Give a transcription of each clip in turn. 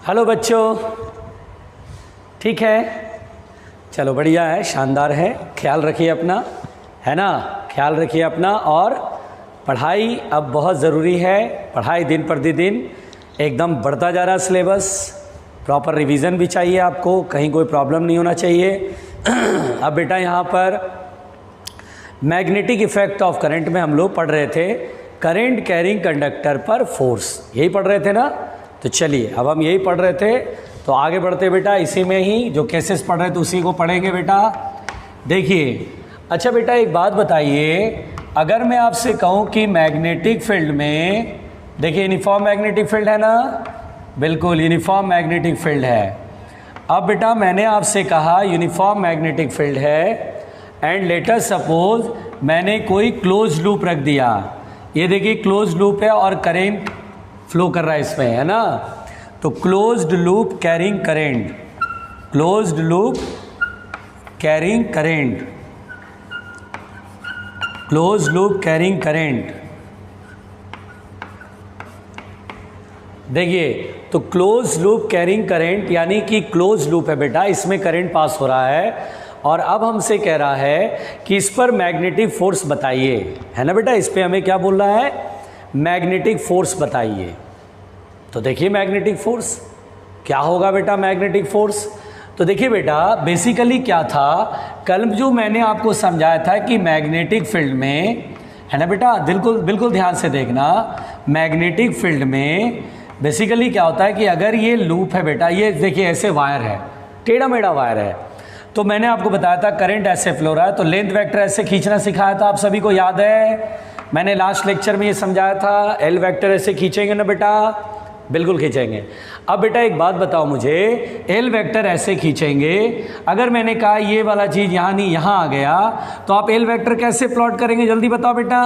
Hello बच्चों, ठीक है? चलो बढ़िया है, शानदार है। ख्याल रखिए अपना, है ना? ख्याल रखिए अपना। और पढ़ाई अब बहुत ज़रूरी है। पढ़ाई दिन प्रतिदिन एकदम बढ़ता जा रहा सिलेबस। प्रॉपर रिवीजन भी चाहिए आपको, कहीं कोई प्रॉब्लम नहीं होना चाहिए। अब बेटा यहाँ पर मैग्नेटिक इफेक्ट ऑफ करंट में हम लोग पढ़ रहे थे करंट कैरिंग कंडक्टर पर फोर्स, यही पढ़ रहे थे ना? तो चलिए अब हम यही पढ़ रहे थे, तो आगे बढ़ते बेटा। इसी में ही जो केसेस पढ़ रहे थे उसी को पढ़ेंगे बेटा। देखिए, अच्छा बेटा एक बात बताइए, अगर मैं आपसे कहूँ कि मैग्नेटिक फील्ड में, देखिए यूनिफॉर्म मैग्नेटिक फील्ड है ना? बिल्कुल यूनिफॉर्म मैग्नेटिक फील्ड है। अब बेटा मैंने आपसे कहा यूनिफॉर्म मैग्नेटिक फील्ड है, एंड लेटर सपोज मैंने कोई क्लोज लूप रख दिया। ये देखिए क्लोज लूप है और करेंट फ्लो कर रहा है इसमें, है ना? तो closed loop carrying current, closed loop carrying current, close loop carrying current. देखिए, तो क्लोज लूप कैरिंग करेंट यानी कि क्लोज लूप है बेटा, इसमें करंट पास हो रहा है। और अब हमसे कह रहा है कि इस पर मैग्नेटिक फोर्स बताइए, है ना बेटा? इस पे हमें क्या बोल रहा है? मैग्नेटिक फोर्स बताइए। तो देखिए मैग्नेटिक फोर्स क्या होगा बेटा? मैग्नेटिक फोर्स तो देखिए बेटा, बेसिकली क्या था, कल जो मैंने आपको समझाया था कि मैग्नेटिक फील्ड में, है ना बेटा? बिल्कुल बिल्कुल ध्यान से देखना। मैग्नेटिक फील्ड में बेसिकली क्या होता है कि अगर ये लूप है बेटा, ये देखिए ऐसे वायर है, टेढ़ा मेढ़ा वायर है, तो मैंने आपको बताया था करंट ऐसे फ्लो रहा है, तो लेंथ वेक्टर ऐसे खींचना सिखाया था, आप सभी को याद है? मैंने लास्ट लेक्चर में ये समझाया था, एल वेक्टर ऐसे खींचेंगे ना बेटा? बिल्कुल खींचेंगे। अब बेटा एक बात बताओ मुझे, एल वेक्टर ऐसे खींचेंगे, अगर मैंने कहा ये वाला चीज़ यहाँ नहीं यहाँ आ गया, तो आप एल वेक्टर कैसे प्लॉट करेंगे? जल्दी बताओ बेटा।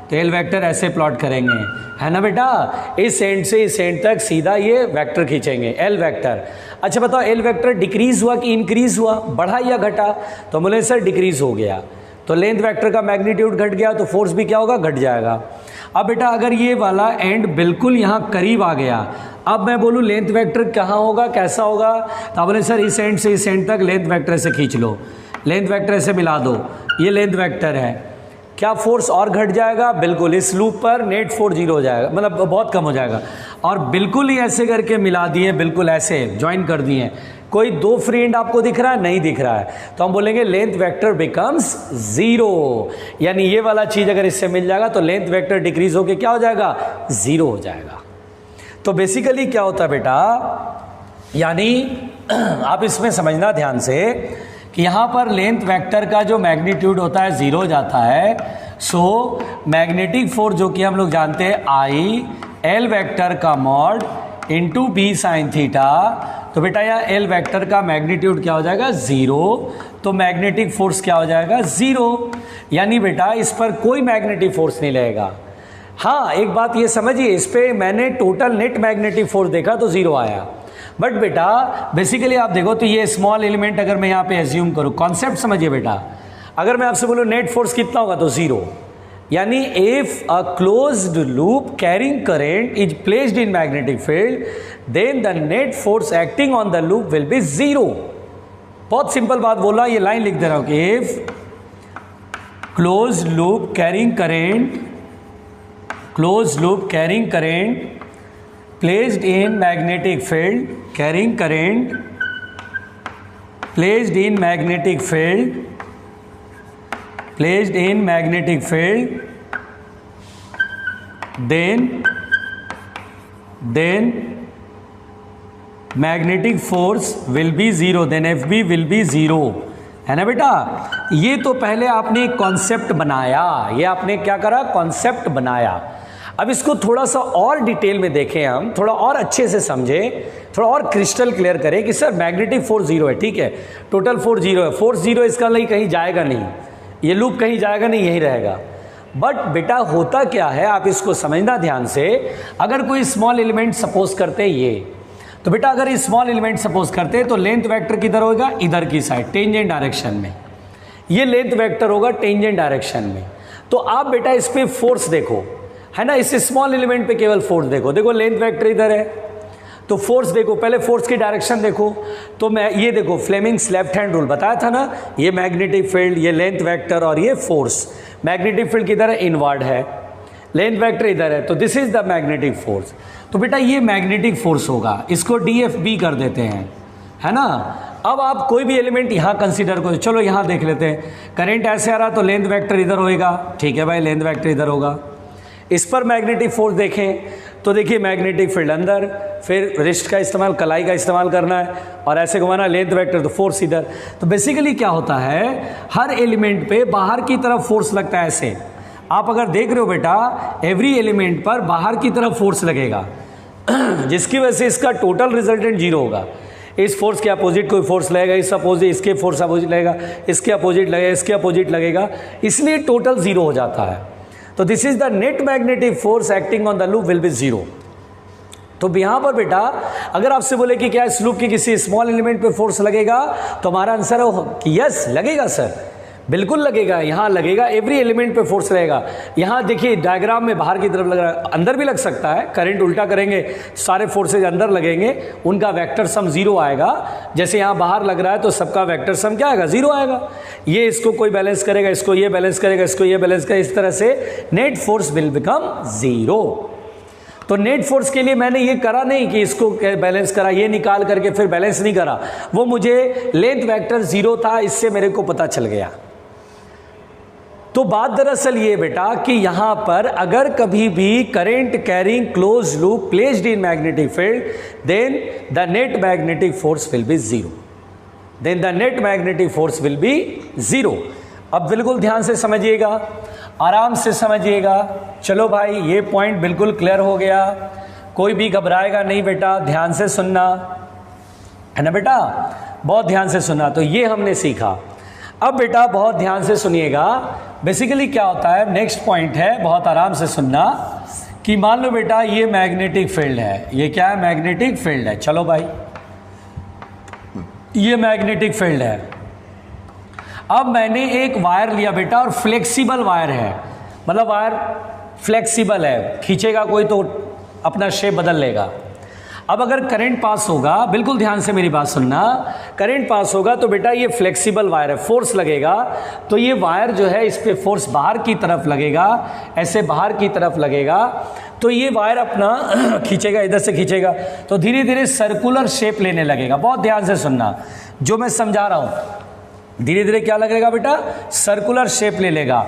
तो एल वेक्टर ऐसे प्लॉट करेंगे, है ना बेटा? इस एंड से इस एंड तक सीधा ये वेक्टर खींचेंगे, एल वेक्टर। अच्छा बताओ, एल वेक्टर डिक्रीज हुआ कि इंक्रीज हुआ, बढ़ा या घटा? तो बोले सर डिक्रीज हो गया, तो लेंथ वेक्टर का मैग्नीट्यूड घट गया, तो फोर्स भी क्या होगा? घट जाएगा। अब बेटा अगर ये वाला एंड बिल्कुल यहाँ करीब आ गया, अब मैं बोलूँ लेंथ वेक्टर कहाँ होगा, कैसा होगा? तो आप बोले सर इस एंड से इस एंड तक लेंथ वेक्टर से खींच लो, लेंथ वेक्टर से मिला दो, ये लेंथ वेक्टर है। क्या फोर्स और घट जाएगा? बिल्कुल, इस लूप पर नेट फोर्स 0 हो जाएगा, मतलब बहुत कम हो जाएगा। और बिल्कुल ही ऐसे करके मिला दिए, बिल्कुल ऐसे ज्वाइन कर दिए, कोई दो फ्री एंड आपको दिख रहा है? नहीं दिख रहा है, तो हम बोलेंगे लेंथ वेक्टर बिकम्स 0। यानी ये वाला चीज अगर इससे मिल जाएगा तो लेंथ वेक्टर डिक्रीज होके क्या हो जाएगा? 0 हो जाएगा। तो बेसिकली क्या होता है बेटा, यानी आप इसमें समझना ध्यान से कि यहाँ पर लेंथ वेक्टर का जो मैग्नीट्यूड होता है 0 हो जाता है। सो मैग्नेटिक फोर्स जो कि हम लोग जानते हैं आई एल वेक्टर का mod into B sine theta, तो बेटा यहाँ एल वेक्टर का मैग्नीट्यूड क्या हो जाएगा? 0। तो मैग्नेटिक फोर्स क्या हो जाएगा? 0। यानी बेटा इस पर कोई मैग्नेटिक फोर्स नहीं लगेगा। हाँ एक बात ये समझिए, इस पे मैंने टोटल नेट मैग्नेटिक फोर्स देखा तो 0 आया, बट बेटा बेसिकली आप देखो तो ये स्मॉल एलिमेंट अगर मैं यहाँ पे एज्यूम करूँ, कॉन्सेप्ट समझिए बेटा, अगर मैं आपसे बोलूँ नेट फोर्स कितना होगा तो 0। यानी if a closed loop carrying current is placed in magnetic field, then the net force acting on the loop will be 0। बहुत सिंपल बात बोला, ये लाइन लिख दे रहा हूं कि if closed loop carrying current, closed loop carrying current placed in magnetic field, carrying current placed in magnetic field, placed in magnetic field, then magnetic force will be 0, then FB will be 0, है ना बेटा? ये तो पहले आपने एक concept बनाया, ये आपने क्या करा? कॉन्सेप्ट बनाया। अब इसको थोड़ा सा और डिटेल में देखें, हम थोड़ा और अच्छे से समझें, थोड़ा और क्रिस्टल क्लियर करें कि सर मैग्नेटिक फोर्स 0 है, ठीक है, टोटल फोर्स 0 है, फोर्स 0 इसका नहीं कहीं जाएगा नहीं, ये लूप कहीं जाएगा नहीं, यही रहेगा। बट बेटा होता क्या है, आप इसको समझना ध्यान से। अगर कोई स्मॉल एलिमेंट सपोज करते ये, तो बेटा अगर स्मॉल एलिमेंट सपोज करते तो लेंथ वेक्टर किधर होगा? इधर की साइड, टेंजेंट डायरेक्शन में। ये लेंथ वेक्टर होगा टेंजेंट डायरेक्शन में। तो आप बेटा इस पे फोर्स देखो, है ना, इस स्मॉल एलिमेंट पे केवल फोर्स देखो, देखो लेंथ वेक्टर इधर है, तो फोर्स देखो, पहले फोर्स की डायरेक्शन देखो, तो मैं ये देखो फ्लेमिंग्स लेफ्ट हैंड रूल बताया था ना, ये मैग्नेटिक फील्ड, ये लेंथ वेक्टर और ये फोर्स। मैग्नेटिक फील्ड किधर है? इनवर्ड है, लेंथ वेक्टर इधर है, तो this is the magnetic force. तो बेटा ये मैग्नेटिक फोर्स होगा, इसको DFB कर देते हैं, है ना। अब आप कोई भी एलिमेंट यहाँ कंसीडर करो, चलो यहाँ देख लेते हैं, करंट ऐसे आ रहा तो लेंथ वेक्टर इधर होएगा, ठीक है भाई, लेंथ वेक्टर इधर होगा। इस पर मैग्नेटिक फोर्स देखें तो देखिए मैग्नेटिक फील्ड अंदर, फिर रिस्ट का इस्तेमाल, कलाई का इस्तेमाल करना है और ऐसे घुमाना, लेंथ वेक्टर तो फोर्स इधर। तो बेसिकली क्या होता है, हर एलिमेंट पे बाहर की तरफ फोर्स लगता है। ऐसे आप अगर देख रहे हो बेटा, एवरी एलिमेंट पर बाहर की तरफ फोर्स लगेगा जिसकी वजह से इसका टोटल रिजल्टेंट जीरो होगा। इस फोर्स के अपोजिट कोई फोर्स लगेगा, इस अपोजिट, इसके फोर्स अपोजिट लगेगा, इसके अपोजिट लगेगा, इसके अपोजिट लगेगा, इसलिए टोटल जीरो हो जाता है। तो this is the net magnetic force acting on the loop will be zero. तो यहां पर बेटा अगर आपसे बोले कि क्या इस लूप के किसी स्मॉल एलिमेंट पे फोर्स लगेगा, तो हमारा आंसर है कि यस लगेगा सर, बिल्कुल लगेगा, यहां लगेगा, एवरी एलिमेंट पे फोर्स रहेगा। यहां देखिए डायग्राम में बाहर की तरफ लग रहा है, अंदर भी लग सकता है, करंट उल्टा करेंगे सारे फोर्सेज अंदर लगेंगे, उनका वेक्टर सम जीरो आएगा। जैसे यहां बाहर लग रहा है तो सबका वेक्टर सम क्या आएगा? जीरो आएगा। ये इसको कोई बैलेंस करेगा, इसको ये बैलेंस करेगा, इसको ये बैलेंस करेगा, इस तरह से net force will become zero. तो नेट फोर्स के लिए मैंने ये करा नहीं कि इसको बैलेंस करा, ये निकाल करके फिर बैलेंस नहीं करा, वो मुझे लेंथ वेक्टर जीरो था, इससे मेरे को पता चल गया। तो बात दरअसल ये बेटा कि यहां पर अगर कभी भी current carrying close loop placed in magnetic field, then the net magnetic force will be zero, then the net magnetic force will be zero. अब बिल्कुल ध्यान से समझिएगा, आराम से समझिएगा। चलो भाई ये पॉइंट बिल्कुल क्लियर हो गया, कोई भी घबराएगा नहीं बेटा, ध्यान से सुनना है ना बेटा, बहुत ध्यान से सुनना। तो ये हमने सीखा। अब बेटा बहुत ध्यान से सुनिएगा, बेसिकली क्या होता है, नेक्स्ट पॉइंट है, बहुत आराम से सुनना, कि मान लो बेटा ये मैग्नेटिक फील्ड है, ये क्या है? मैग्नेटिक फील्ड है। चलो भाई ये मैग्नेटिक फील्ड है। अब मैंने एक वायर लिया बेटा, और फ्लेक्सिबल वायर है, मतलब वायर फ्लेक्सिबल है, खींचेगा कोई तो अपना शेप बदल लेगा। अब अगर करंट पास होगा, बिल्कुल ध्यान से मेरी बात सुनना, करंट पास होगा तो बेटा ये फ्लेक्सिबल वायर है, फोर्स लगेगा तो ये वायर जो है इस पे फोर्स बाहर की तरफ लगेगा, ऐसे बाहर की तरफ लगेगा, तो ये वायर अपना खींचेगा, इधर से खींचेगा तो धीरे धीरे सर्कुलर शेप लेने लगेगा। बहुत ध्यान से सुनना जो मैं समझा रहा हूं, धीरे धीरे क्या लगेगा बेटा? सर्कुलर शेप ले लेगा,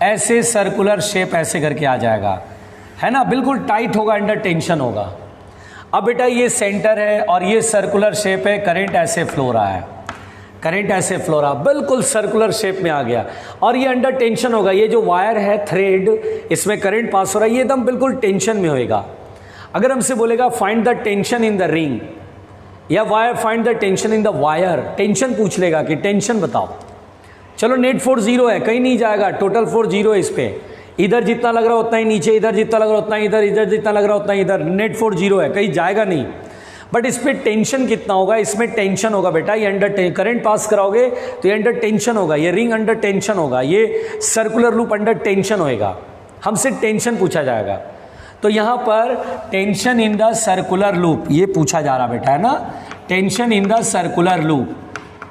ऐसे सर्कुलर शेप ऐसे करके आ जाएगा, है ना, बिल्कुल टाइट होगा, अंडर टेंशन होगा। अब बेटा ये सेंटर है और ये सर्कुलर शेप है, करंट ऐसे फ्लो रहा है, करंट ऐसे फ्लो रहा, बिल्कुल सर्कुलर शेप में आ गया, और ये अंडर टेंशन होगा। ये जो वायर है थ्रेड, इसमें करंट पास हो रहा है, ये एकदम बिल्कुल टेंशन में होएगा। अगर हमसे बोलेगा find the tension in the ring, या wire find the tension in the wire, tension पूछ लेगा कि टेंशन बताओ। चलो नेट फोर्स जीरो है, कहीं नहीं जाएगा, टोटल फोर्स जीरो है इस पे, इधर जितना लग रहा उतना ही नीचे, इधर जितना लग रहा उतना ही इधर, इधर जितना लग रहा उतना ही इधर, नेट फोर्स जीरो है, कहीं जाएगा नहीं। बट इस पे टेंशन कितना होगा? इसमें टेंशन होगा बेटा, ये अंडर करंट पास कराओगे तो ये अंडर टेंशन होगा, ये रिंग अंडर टेंशन होगा, ये सर्कुलर लूप अंडर टेंशन होएगा, हमसे टेंशन पूछा जाएगा। तो यहां पर tension in the circular loop ये पूछा जा रहा बेटा, है ना, tension in the circular loop.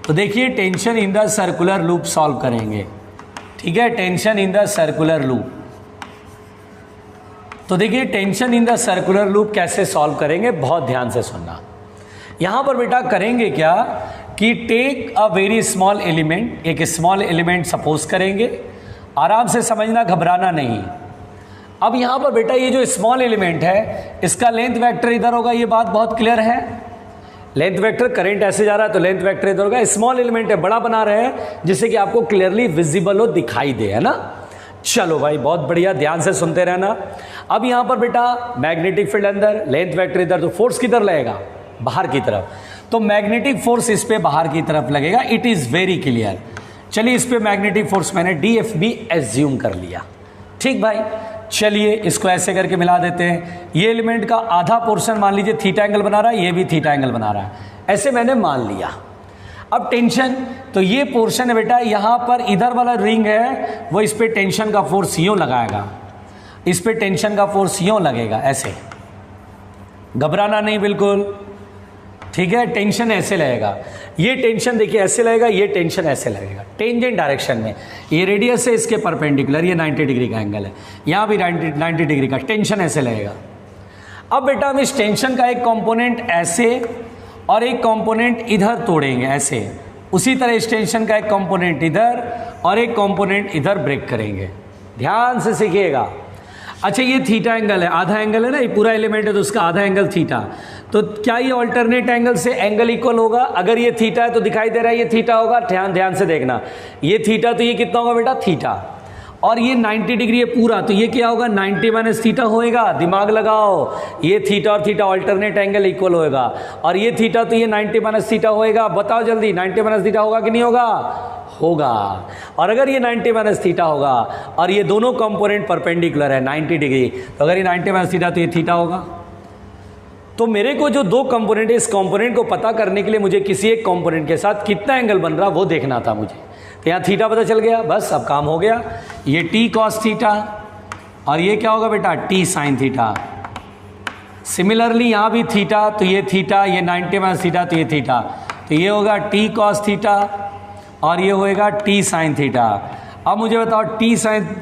तो देखिए tension in the circular loop solve करेंगे, ठीक है, tension in the circular loop. तो देखिए tension in the circular loop कैसे सॉल्व करेंगे, बहुत ध्यान से सुनना। यहां पर बेटा करेंगे क्या कि take a very small element, एक स्मॉल एलिमेंट सपोज करेंगे, आराम से समझना, घबराना नहीं। अब यहां पर बेटा ये जो स्मॉल एलिमेंट है इसका लेंथ वेक्टर इधर होगा, ये बात बहुत क्लियर है, लेंथ वेक्टर, करंट ऐसे जा रहा है तो लेंथ वेक्टर इधर होगा। स्मॉल एलिमेंट है, बड़ा बना रहे हैं जिससे कि आपको क्लियरली विजिबल हो, दिखाई दे, है ना। चलो भाई बहुत बढ़िया, ध्यान से सुनते रहना। अब यहां पर बेटा मैग्नेटिक फील्ड अंदर, लेंथ वेक्टर इधर, तो फोर्स किधर लगेगा? बाहर की तरफ। तो मैग्नेटिक फोर्स इस पे बाहर की तरफ लगेगा, इट इज वेरी क्लियर। चलिए इस पे मैग्नेटिक फोर्स मैंने DFB एज्यूम कर लिया, ठीक भाई। चलिए इसको ऐसे करके मिला देते हैं, ये एलिमेंट का आधा पोर्शन मान लीजिए थीटा एंगल बना रहा है, ये भी थीटा एंगल बना रहा है, ऐसे मैंने मान लिया। अब टेंशन, तो ये पोर्शन है बेटा, यहां पर इधर वाला रिंग है वो इस पे टेंशन का फोर्स यूं लगाएगा, इस पे टेंशन का फोर्स यूं लगेगा ऐसे, घबराना नहीं बिल्कुल, ठीक है। टेंशन ऐसे लगेगा, ये टेंशन देखिए ऐसे लगेगा, ये टेंशन ऐसे लगेगा, टेंजेंट डायरेक्शन में। ये रेडियस है इसके परपेंडिकुलर, ये 90 डिग्री का एंगल है, यहाँ भी 90 डिग्री का, टेंशन ऐसे लगेगा। अब बेटा हम इस टेंशन का एक कंपोनेंट ऐसे और एक कंपोनेंट इधर तोड़ेंगे ऐसे, उसी तरह इस टेंशन का एक कंपोनेंट इधर और एक कंपोनेंट इधर ब्रेक करेंगे। ध्यान से सीखिएगा। अच्छा ये थीटा एंगल है, आधा एंगल है ना, ये पूरा एलिमेंट है तो उसका आधा एंगल थीटा। तो क्या ये ऑल्टरनेट एंगल से एंगल इक्वल होगा? अगर ये थीटा है तो दिखाई दे रहा है ये थीटा होगा। ध्यान से देखना, ये थीटा तो ये कितना होगा बेटा? थीटा। और ये 90 डिग्री है पूरा, तो ये क्या होगा? 90 माइनस थीटा होएगा। दिमाग लगाओ, ये थीटा और थीटा ऑल्टरनेट एंगल इक्वल होएगा, और ये थीटा तो ये 90 माइनस थीटा होएगा। बताओ जल्दी, 90 माइनस थीटा होगा कि नहीं होगा? होगा। और अगर ये 90 माइनस थीटा होगा और ये दोनों कंपोनेंट परपेंडिकुलर है 90 डिग्री, तो अगर ये 90 माइनस थीटा तो ये थीटा होगा। तो मेरे को जो दो कंपोनेंट है, इस कंपोनेंट को पता करने के लिए मुझे किसी एक कंपोनेंट के साथ कितना एंगल बन रहा वो देखना था मुझे। तो यहाँ थीटा पता चल गया, बस अब काम हो गया। ये टी कॉस थीटा और ये क्या होगा बेटा? T sine theta. सिमिलरली यहाँ भी थीटा, तो ये थीटा, ये 90 माइनस थीटा तो ये थीटा, तो ये होगा टी कॉस थीटा और ये होएगा टी साइन थीटा। अब मुझे बताओ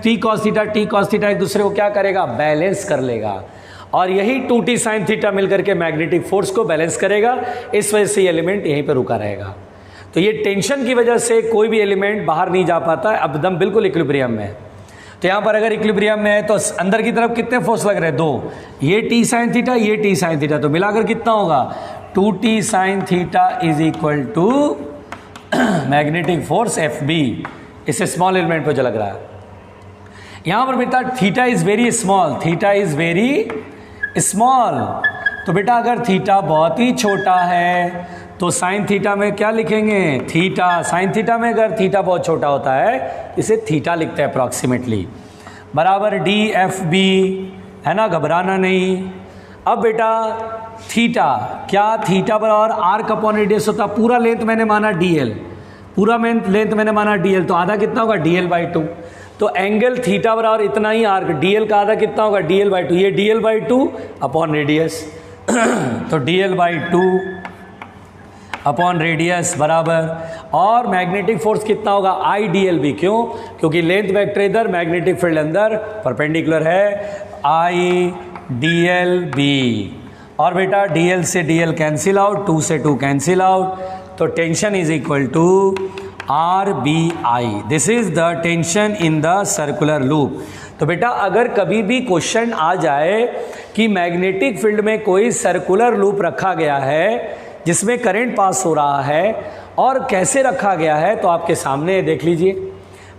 टी कॉस थीटा एक दूसरे को क्या करेगा? बैलेंस कर लेगा, और यही 2t साइन थीटा मिलकर के मैग्नेटिक फोर्स को बैलेंस करेगा। इस वजह से ये एलिमेंट यहीं पर रुका रहेगा। तो ये टेंशन की वजह से कोई भी एलिमेंट बाहर नहीं जा पाता है, एकदम बिल्कुल इक्विलिब्रियम में है। तो यहाँ पर अगर इक्विलिब्रियम में है तो अंदर की तरफ कितने फोर्स लग रहे हैं? दो, ये टी साइन थीटा, ये टी साइन थीटा, तो मिलाकर कितना होगा? 2t sine theta is equal to magnetic force FB। इस स्मॉल एलिमेंट पर जो लग रहा है यहाँ पर बेटा theta is very small, theta is very small. तो बेटा अगर थीटा बहुत ही छोटा है तो साइन थीटा में क्या लिखेंगे? थीटा। साइन थीटा में अगर थीटा बहुत छोटा होता है इसे थीटा लिखते हैं अप्रॉक्सीमेटली, बराबर DFB, है ना, घबराना नहीं। अब बेटा थीटा, क्या थीटा बराबर आर्क अपॉन रेडियस होता? पूरा लेंथ मैंने माना DL, पूरा लेंथ मैंने माना DL, तो आधा कितना होगा? DL/2। तो एंगल थीटा बराबर इतना ही आर्क, DL का आधा कितना होगा? DL/2। ये DL/2 अपॉन रेडियस तो DL/2 अपॉन रेडियस बराबर, और मैग्नेटिक फोर्स कितना होगा? IDLB। क्यों? क्योंकि लेंथ वेक्टर इधर, मैग्नेटिक फील्ड अंदर, परपेंडिकुलर है, IDLB। और बेटा DL से DL कैंसिल आउट, 2 से 2 कैंसिल आउट, तो tension is equal to RBI। This is the tension in the circular loop. तो बेटा अगर कभी भी क्वेश्चन आ जाए कि मैग्नेटिक फील्ड में कोई सर्कुलर लूप रखा गया है जिसमें करंट पास हो रहा है और कैसे रखा गया है, तो आपके सामने देख लीजिए,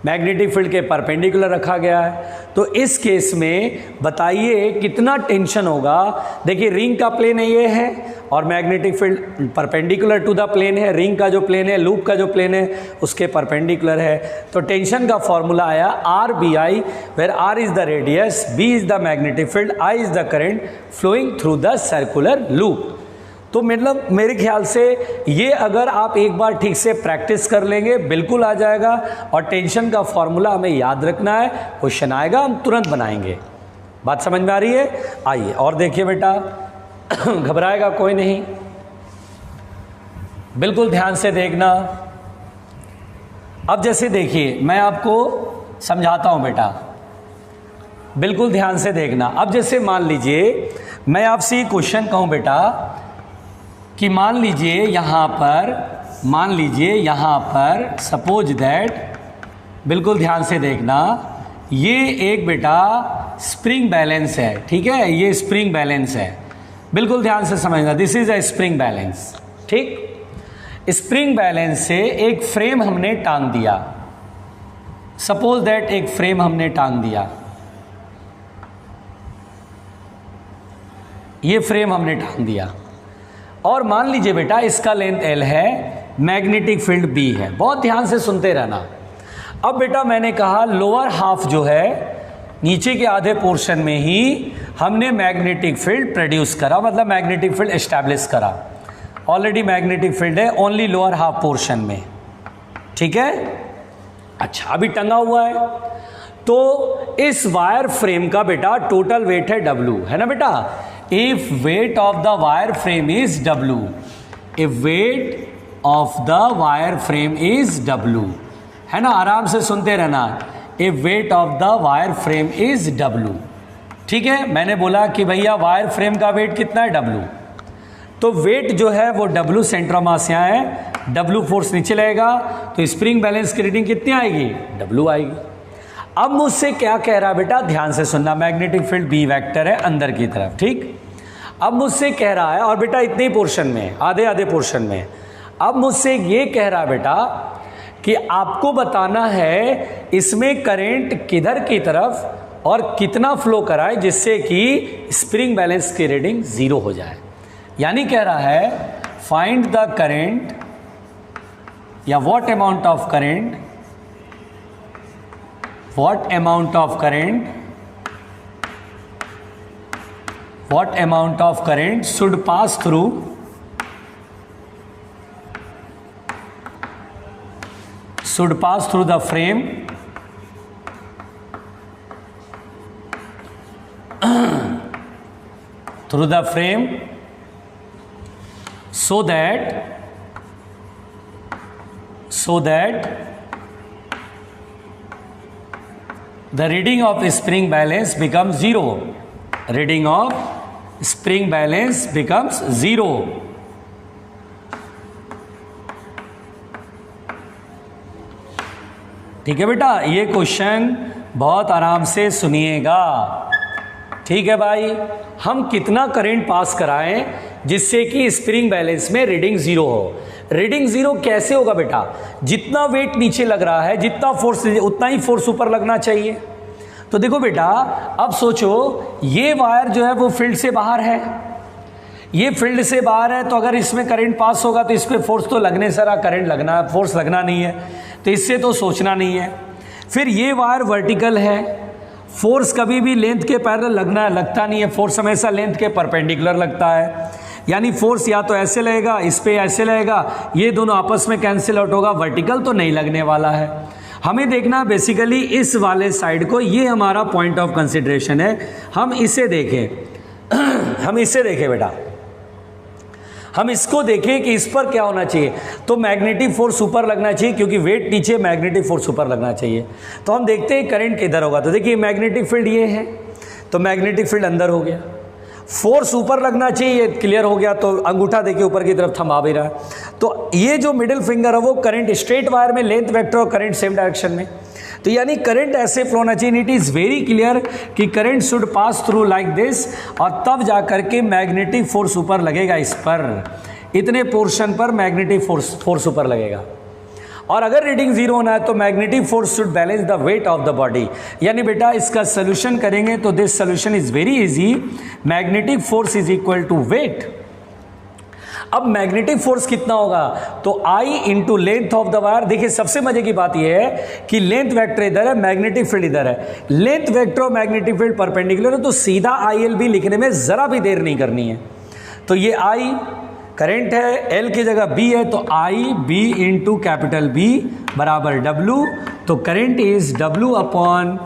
मैग्नेटिक फील्ड के परपेंडिकुलर रखा गया है। तो इस केस में बताइए कितना टेंशन होगा। देखिए रिंग का प्लेन ये है और magnetic field perpendicular to the plane है। रिंग का जो प्लेन है, लूप का जो प्लेन है उसके परपेंडिकुलर है। तो टेंशन का फॉर्मूला आया RBI, where R is the radius, B is the magnetic field, I is the current flowing through the circular loop. तो मतलब मेरे ख्याल से ये अगर आप एक बार ठीक से प्रैक्टिस कर लेंगे बिल्कुल आ जाएगा। और टेंशन का फॉर्मूला हमें याद रखना है, क्वेश्चन आएगा हम तुरंत बनाएंगे। बात समझ में आ रही है? आइए और देखिए बेटा, घबराएगा कोई नहीं, बिल्कुल ध्यान से देखना। अब जैसे देखिए मैं आपको समझाता हूं बेटा, बिल्कुल ध्यान से देखना। अब जैसे मान लीजिए मैं आपसे ये क्वेश्चन कहूं बेटा कि मान लीजिए यहाँ पर सपोज दैट, बिल्कुल ध्यान से देखना, ये एक बेटा स्प्रिंग बैलेंस है, ठीक है, ये स्प्रिंग बैलेंस है, बिल्कुल ध्यान से समझना, this is a spring balance. ठीक, स्प्रिंग बैलेंस से एक फ्रेम हमने टांग दिया, सपोज दैट एक फ्रेम हमने टांग दिया, ये फ्रेम हमने टांग दिया, और मान लीजिए बेटा इसका लेंथ L है, मैग्नेटिक फील्ड B है। बहुत ध्यान से सुनते रहना। अब बेटा मैंने कहा लोअर हाफ जो है, नीचे के आधे पोर्शन में ही हमने मैग्नेटिक फील्ड प्रोड्यूस करा, मतलब मैग्नेटिक फील्ड एस्टैब्लिश करा। ऑलरेडी मैग्नेटिक फील्ड है ओनली लोअर हाफ पोर्शन में, ठीक है। अच्छा अभी टंगा हुआ है, तो इस वायर फ्रेम का बेटा टोटल वेट है W, है ना बेटा। If wait of the wire frame is W, if wait of the wire frame is W, है ना, आराम से सुनते रहना, if wait of the wire frame is W। ठीक है, मैंने बोला कि भैया वायर फ्रेम का वेट कितना है W, तो वेट जो है वो W सेंटर ऑफ मास यहाँ है, W फोर्स नीचे लगेगा, तो स्प्रिंग बैलेंस की रीडिंग कितनी आएगी, W आएगी। अब मुझसे क्या कह रहा है बेटा, ध्यान से सुनना, मैग्नेटिक फील्ड B वेक्टर है अंदर की तरफ, ठीक। अब मुझसे कह रहा है, और बेटा इतने ही पोर्शन में, आधे आधे पोर्शन में, अब मुझसे ये कह रहा है बेटा कि आपको बताना है इसमें करंट किधर की तरफ और कितना फ्लो कराए जिससे कि स्प्रिंग बैलेंस की रीडिंग 0 हो जाए। यानी कह रहा है फाइंड द करंट या what amount of current, what amount of current, what amount of current should pass through the frame through the frame so that the reading of spring balance becomes 0, reading of spring balance becomes 0। ठीक है बेटा, ये question बहुत आराम से सुनिएगा, ठीक है भाई। हम कितना करंट पास कराएं जिससे कि स्प्रिंग बैलेंस में रीडिंग 0 हो। रीडिंग 0 कैसे होगा बेटा, जितना वेट नीचे लग रहा है, जितना फोर्स उतना ही फोर्स ऊपर लगना चाहिए। तो देखो बेटा, अब सोचो ये वायर जो है वो फील्ड से बाहर है, ये फील्ड से बाहर है, तो अगर इसमें करंट पास होगा तो इस पर फोर्स तो लगने सारा करंट लगना, फोर्स लगना नहीं है, तो इससे तो सोचना नहीं है। फिर ये वायर वर्टिकल है, फोर्स कभी भी लेंथ के पैरेलल लगता नहीं है, फोर्स हमेशा लेंथ के परपेंडिकुलर लगता है। यानी फोर्स या तो ऐसे लगेगा, इस पे ऐसे लगेगा, ये दोनों आपस में कैंसिल आउट होगा, वर्टिकल तो नहीं लगने वाला है। हमें देखना बेसिकली इस वाले साइड को, ये हमारा पॉइंट ऑफ कंसिडरेशन है। हम इसे देखें हम इसे देखें बेटा, हम इसको देखें कि इस पर क्या होना चाहिए, तो मैग्नेटिक फोर्स ऊपर लगना चाहिए, क्योंकि वेट नीचे, मैग्नेटिक फोर्स ऊपर लगना चाहिए। तो हम देखते हैं करंट किधर होगा, तो देखिए मैग्नेटिक फील्ड ये है, तो मैग्नेटिक फील्ड अंदर हो गया, फोर्स ऊपर लगना चाहिए, क्लियर हो गया, तो अंगूठा देखिए ऊपर की तरफ थमा भी रहा है। तो ये जो मिडिल फिंगर है वो करंट स्ट्रेट वायर में, लेंथ वेक्टर और करंट सेम डायरेक्शन में, तो यानी करंट ऐसे फ्लो होना चाहिए। इट इज़ वेरी क्लियर कि current should pass through like this, और तब जाकर के मैग्नेटिक फोर्स ऊपर लगेगा, इस पर, इतने पोर्शन पर मैग्नेटिक फोर्स ऊपर लगेगा। और अगर रीडिंग 0 होना है तो magnetic force should balance the weight of the body. यानी बेटा इसका सोल्यूशन करेंगे तो this solution is very easy, magnetic force is equal to weight. अब मैग्नेटिक फोर्स कितना होगा, तो I into length of the wire. देखिए सबसे मजे की बात यह है कि लेंथ वेक्टर इधर है, मैग्नेटिक फील्ड इधर है, लेंथ वेक्टर और मैग्नेटिक फील्ड परपेंडिकुलर है, तो सीधा IL भी लिखने में जरा भी देर नहीं करनी है। तो ये I करंट है, L की जगह B है, तो I B into capital B बराबर W, तो current is W upon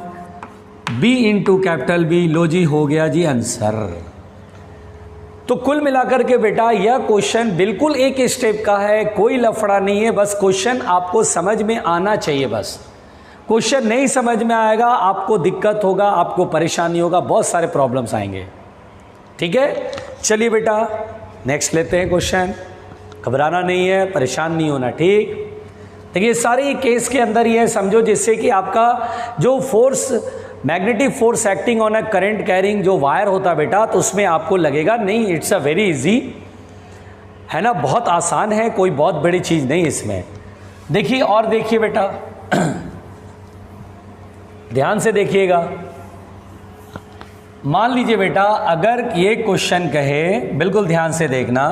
B into capital B। लो जी, हो गया जी आंसर। तो कुल मिलाकर के बेटा यह क्वेश्चन बिल्कुल एक स्टेप का है, कोई लफड़ा नहीं है, बस क्वेश्चन आपको समझ में आना चाहिए। बस क्वेश्चन नहीं समझ में आएगा आपको दिक्कत होगा, आपको परेशानी होगा, बहुत सारे प्रॉब्लम्स आएंगे। ठीक है, चलिए बेटा नेक्स्ट लेते हैं क्वेश्चन। घबराना नहीं है, परेशान नहीं होना, ठीक। देखिए सारे केस के अंदर ये समझो जिससे कि आपका जो force, magnetic force acting on a current carrying जो वायर होता है बेटा, तो उसमें आपको लगेगा नहीं, इट्स अ वेरी इजी, है ना, बहुत आसान है, कोई बहुत बड़ी चीज़ नहीं इसमें। देखिए और देखिए बेटा ध्यान से देखिएगा। मान लीजिए बेटा अगर ये क्वेश्चन कहे, बिल्कुल ध्यान से देखना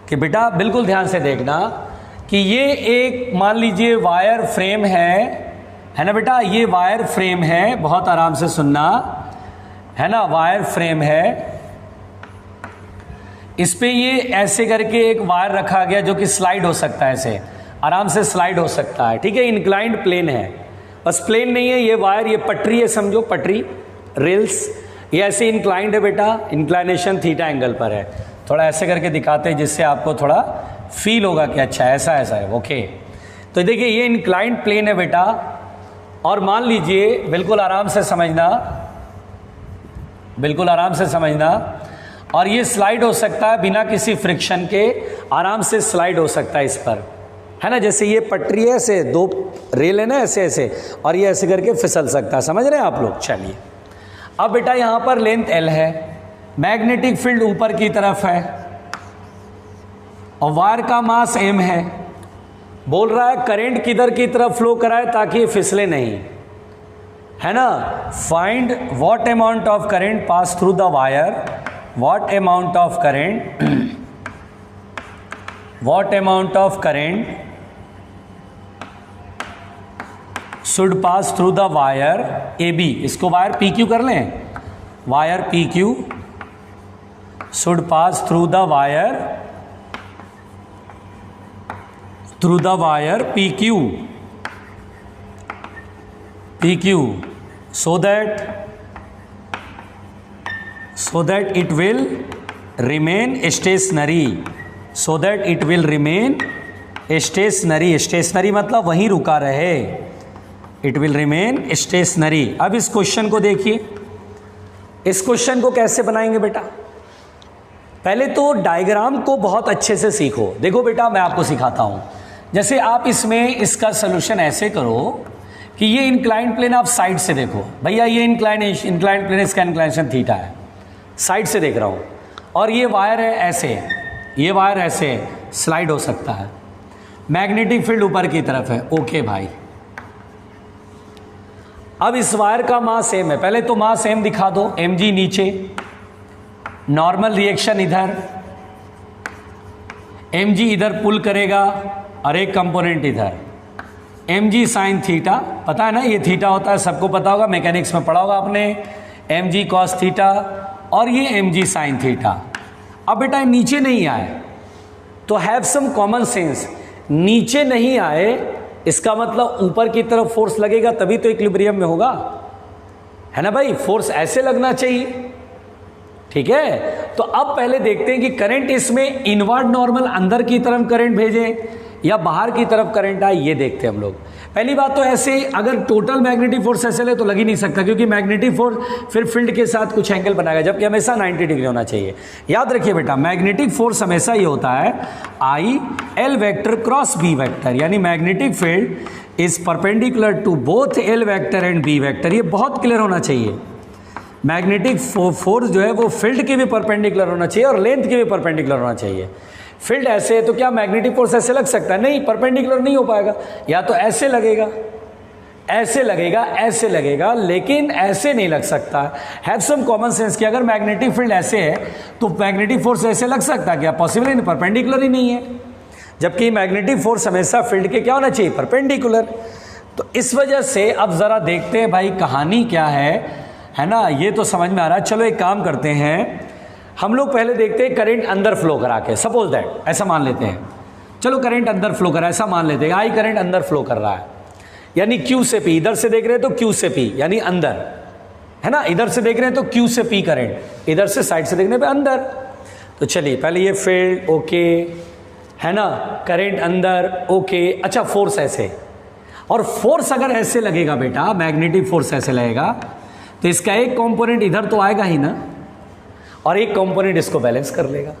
कि बेटा बिल्कुल ध्यान से देखना कि ये एक मान लीजिए वायर फ्रेम है ना बेटा, ये वायर फ्रेम है, बहुत आराम से सुनना, है ना, वायर फ्रेम है, इस पे ये ऐसे करके एक वायर रखा गया जो कि स्लाइड हो सकता है, ऐसे आराम से स्लाइड हो सकता है, ठीक है, इंक्लाइंड प्लेन है, बस प्लेन नहीं है ये वायर, ये पटरी है, समझो पटरी, रेल्स, ये ऐसे इंक्लाइंड है बेटा, इंक्लाइनेशन थीटा एंगल पर है। थोड़ा ऐसे करके दिखाते हैं जिससे आपको थोड़ा फील होगा कि अच्छा ऐसा ऐसा है। ओके, तो देखिए ये इंक्लाइंड प्लेन है बेटा, और मान लीजिए, बिल्कुल आराम से समझना, बिल्कुल आराम से समझना, और ये स्लाइड हो सकता है बिना किसी फ्रिक्शन के, आराम से स्लाइड हो सकता है इस पर, है ना। जैसे ये पटरी है, ऐसे दो रेल है ना, ऐसे ऐसे, और ये ऐसे करके फिसल सकता है। समझ रहे हैं आप लोग? चलिए, अब बेटा यहाँ पर लेंथ L है, मैग्नेटिक फील्ड ऊपर की तरफ है, और वायर का मास m है। बोल रहा है करंट किधर की तरफ फ्लो कराए ताकि ये फिसले नहीं, है ना। Find what amount of current pass through the wire, what amount of current, what amount of current should pass through the wire AB। इसको वायर PQ कर लें, wire PQ should pass through the wire, through the wire PQ so that it will remain stationary, so that it will remain stationary, stationary मतलब वहीं रुका रहे, it will remain stationary। अब इस question को देखिए, इस क्वेश्चन को कैसे बनाएंगे बेटा। पहले तो डायग्राम को बहुत अच्छे से सीखो। देखो बेटा, मैं आपको सिखाता हूं। जैसे आप इसमें इसका सोल्यूशन ऐसे करो कि ये इंक्लाइंड प्लेन आप साइड से देखो। भैया ये इंक्लाइंड प्लेन, इसका इंक्लाइनेशन थीटा है, साइड से देख रहा हूँ, और ये वायर है ऐसे, ये वायर ऐसे स्लाइड हो सकता है, मैग्नेटिक फील्ड ऊपर की तरफ है। ओके भाई, अब इस वायर का मास सेम है। पहले तो मास सेम दिखा दो, mg नीचे, नॉर्मल रिएक्शन इधर, mg इधर पुल करेगा और एक कंपोनेंट इधर, mg साइन थीटा, पता है ना ये थीटा होता है, सबको पता होगा, मैकेनिक्स में पढ़ा होगा आपने, mg कॉस थीटा, और ये mg साइन थीटा। अब बेटा नीचे नहीं आए तो हैव सम कॉमन सेंस, नीचे नहीं आए इसका मतलब ऊपर की तरफ फोर्स लगेगा तभी तो इक्विलिब्रियम में होगा, है ना भाई। फोर्स ऐसे लगना चाहिए, ठीक है। तो अब पहले देखते हैं कि करंट इसमें इनवर्ड नॉर्मल अंदर की तरफ करंट भेजे या बाहर की तरफ करंट आए, ये देखते हैं हम लोग। पहली बात तो ऐसे, अगर टोटल मैग्नेटिक फोर्स ऐसे ले तो लग ही नहीं सकता, क्योंकि मैग्नेटिक फोर्स फिर फील्ड के साथ कुछ एंगल बनाएगा, जबकि हमेशा 90 डिग्री होना चाहिए। याद रखिए बेटा, मैग्नेटिक फोर्स हमेशा ये होता है I L vector cross B vector, यानी magnetic field is perpendicular to both L vector and B vector. ये बहुत क्लियर होना चाहिए। मैग्नेटिक फोर्स जो है वो फील्ड के भी परपेंडिकुलर होना चाहिए और लेंथ के भी परपेंडिकुलर होना चाहिए। फील्ड ऐसे है तो क्या मैग्नेटिक फोर्स ऐसे लग सकता है? नहीं, परपेंडिकुलर नहीं हो पाएगा। या तो ऐसे लगेगा, ऐसे लगेगा, ऐसे लगेगा, लेकिन ऐसे नहीं लग सकता। हैव सम कॉमन सेंस कि अगर मैग्नेटिक फील्ड ऐसे है तो मैग्नेटिक फोर्स ऐसे लग सकता है क्या? पॉसिबल ही नहीं, परपेंडिकुलर ही नहीं है। जबकि मैग्नेटिक फोर्स हमेशा फील्ड के क्या होना चाहिए? परपेंडिकुलर। तो इस वजह से अब जरा देखते हैं भाई कहानी क्या है ना। ये तो समझ में आ रहा है। चलो एक काम करते हैं, हम लोग पहले देखते हैं करंट अंदर फ्लो करा के। सपोज दैट ऐसा मान लेते हैं, चलो करंट अंदर फ्लो करा, ऐसा मान लेते हैं आई करंट अंदर फ्लो कर रहा है, यानी Q से P। इधर से देख रहे हैं तो Q से P यानी अंदर, है ना। इधर से देख रहे हैं तो Q से P करंट, इधर से साइड से देखने पे अंदर। तो चलिए पहले ये फील्ड ओके, है ना, करंट अंदर ओके। अच्छा फोर्स ऐसे, और फोर्स अगर ऐसे लगेगा बेटा, मैग्नेटिक फोर्स ऐसे लगेगा तो इसका एक कंपोनेंट इधर तो आएगा ही ना, और एक कंपोनेंट इसको बैलेंस कर लेगा।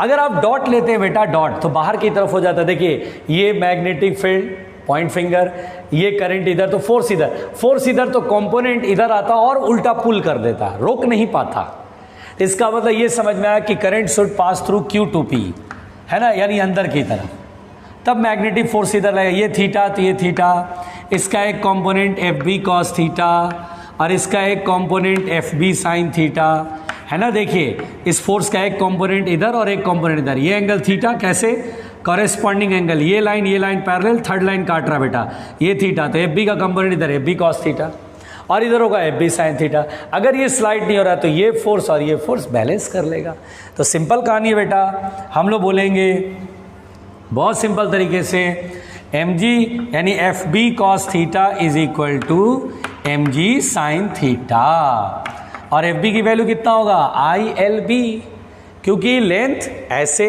अगर आप डॉट लेते हैं बेटा, डॉट तो बाहर की तरफ हो जाता है। देखिए ये मैग्नेटिक फील्ड पॉइंट फिंगर, ये करंट इधर तो फोर्स इधर, फोर्स इधर तो कंपोनेंट इधर आता और उल्टा पुल कर देता, रोक नहीं पाता। इसका मतलब ये समझ में आया कि current should pass through Q to P, है ना, यानी अंदर की तरफ। तब मैग्नेटिक फोर्स इधर लगेगा, ये थीटा तो ये थीटा, इसका एक कंपोनेंट FB cos थीटा और इसका एक कंपोनेंट FB sin थीटा, है ना। देखिए इस फोर्स का एक कंपोनेंट इधर और एक कंपोनेंट इधर, ये एंगल थीटा कैसे कॉरेस्पॉन्डिंग एंगल, ये लाइन पैरेलल, थर्ड लाइन काट रहा बेटा, ये थीटा, तो FB का कंपोनेंट इधर FB cos थीटा और इधर होगा FB sin थीटा। अगर ये स्लाइड नहीं हो रहा तो ये फोर्स और ये फोर्स बैलेंस कर लेगा। तो सिंपल कहानी है बेटा, हम लोग बोलेंगे बहुत सिंपल तरीके से mg यानी FB cos theta is equal to mg sin theta. और एफ बी की वैल्यू कितना होगा आई एल बी, क्योंकि लेंथ ऐसे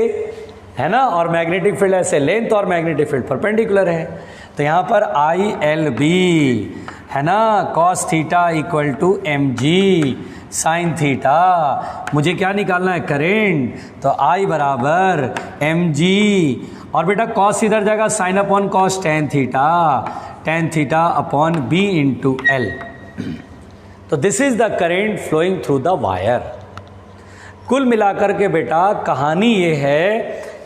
है ना और मैग्नेटिक फील्ड ऐसे, लेंथ और मैग्नेटिक फील्ड परपेंडिकुलर है। तो यहाँ पर आई एल बी है ना cos theta equal to M G sine theta. मुझे क्या निकालना है करेंट, तो आई बराबर एम जी और बेटा कॉस इधर जाएगा sine upon cos ten theta upon B into L. तो this is the current flowing through the wire. कुल मिलाकर के बेटा कहानी ये है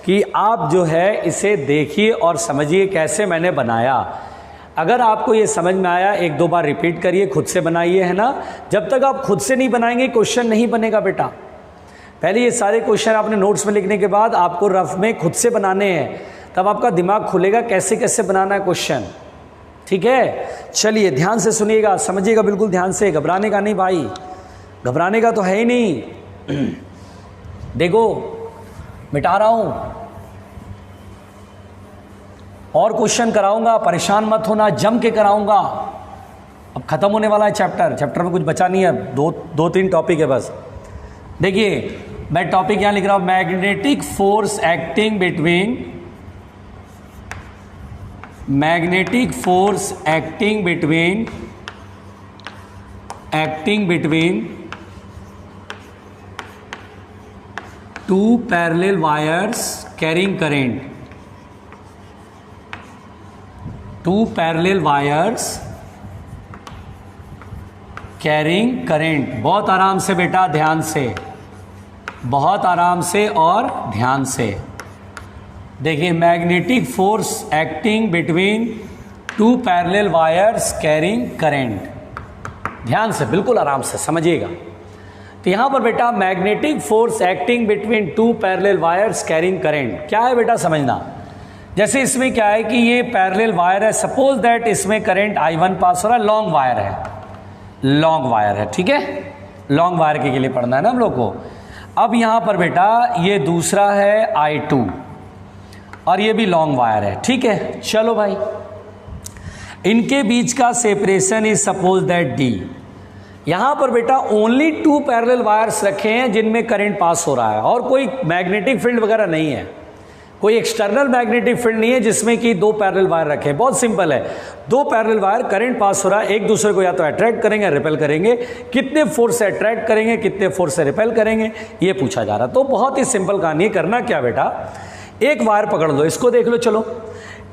कि आप जो है इसे देखिए और समझिए कैसे मैंने बनाया। अगर आपको ये समझ में आया एक दो बार रिपीट करिए, खुद से बनाइए, है ना। जब तक आप खुद से नहीं बनाएंगे क्वेश्चन नहीं बनेगा बेटा। पहले ये सारे क्वेश्चन आपने नोट्स में लिखने के बाद आपको रफ में खुद से बनाने हैं, तब आपका दिमाग खुलेगा कैसे कैसे बनाना है क्वेश्चन। ठीक है, चलिए ध्यान से सुनिएगा, समझिएगा बिल्कुल ध्यान से, घबराने का नहीं भाई, घबराने का तो है ही नहीं। देखो मिटा रहा हूं और क्वेश्चन कराऊंगा, परेशान मत होना, जम के कराऊंगा। अब खत्म होने वाला है चैप्टर में कुछ बचा नहीं है, दो तीन टॉपिक है बस। देखिए मैं टॉपिक यहां लिख रहा हूं, magnetic force acting between two parallel wires carrying current. Two parallel wires carrying current. बहुत आराम से बेटा, ध्यान से, बहुत आराम से और ध्यान से। देखिए magnetic force acting between two parallel wires carrying current. ध्यान से बिल्कुल आराम से समझिएगा। तो यहां पर बेटा magnetic force acting between two parallel wires carrying current क्या है बेटा समझना। जैसे इसमें क्या है कि ये पैरेलल वायर है, सपोज दैट इसमें करंट I1 पास हो रहा है, लॉन्ग वायर है, ठीक है, लॉन्ग वायर के लिए पढ़ना है ना हम लोग को। अब यहां पर बेटा ये दूसरा है I2 और ये भी लॉन्ग वायर है, ठीक है। चलो भाई, इनके बीच का separation is suppose that D। यहां पर बेटा ओनली टू पैरेलल वायर्स रखे हैं जिनमें करंट पास हो रहा है और कोई मैग्नेटिक फील्ड वगैरह नहीं है, कोई एक्सटर्नल मैग्नेटिक फील्ड नहीं है जिसमें कि दो पैरेलल वायर रखे हैं। बहुत सिंपल है, दो पैरेलल वायर करंट पास हो रहा है, एक दूसरे को या तो अट्रैक्ट करेंगे रिपेल करेंगे, कितने फोर्स से अट्रैक्ट करेंगे कितने फोर्स से रिपेल करेंगे ये पूछा जा रहा है। तो बहुत ही सिंपल कहानी है, करना क्या बेटा, एक वायर पकड़ लो, इसको देख लो, चलो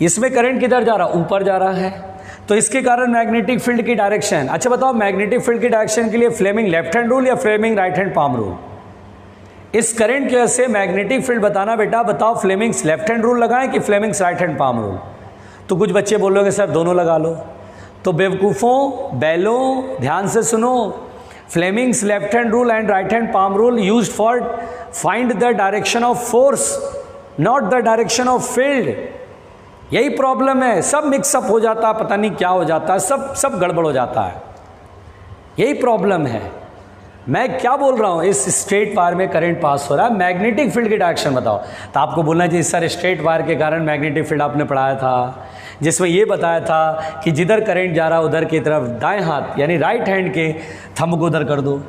इसमें करंट किधर जा रहा है, ऊपर जा रहा है, तो इसके कारण मैग्नेटिक फील्ड की डायरेक्शन। अच्छा बताओ मैग्नेटिक फील्ड की डायरेक्शन के लिए फ्लेमिंग लेफ्ट हैंड रूल या Fleming right hand palm rule. इस करंट की वजह से मैग्नेटिक फील्ड बताना बेटा, बताओ फ्लेमिंग्स लेफ्ट हैंड रूल लगाएं कि Fleming's right hand palm rule. तो कुछ बच्चे बोलोगे सर दोनों लगा लो। तो बेवकूफ़ों बैलों ध्यान से सुनो, Fleming's left hand rule and right hand palm rule used for find the direction of force, not the direction of field. यही प्रॉब्लम है, सब मिक्सअप हो जाता है, पता नहीं क्या हो जाता है, सब गड़बड़ हो जाता है, यही प्रॉब्लम है। मैं क्या बोल रहा हूँ, इस स्ट्रेट वायर में करंट पास हो रहा है, मैग्नेटिक फील्ड की डायरेक्शन बताओ। तो आपको बोलना चाहिए सर स्ट्रेट वायर के कारण मैग्नेटिक फील्ड आपने पढ़ाया था, जिसमें ये बताया था कि जिधर करंट जा रहा है उधर की तरफ दाएं हाथ यानी राइट हैंड के थंब को उधर कर दो,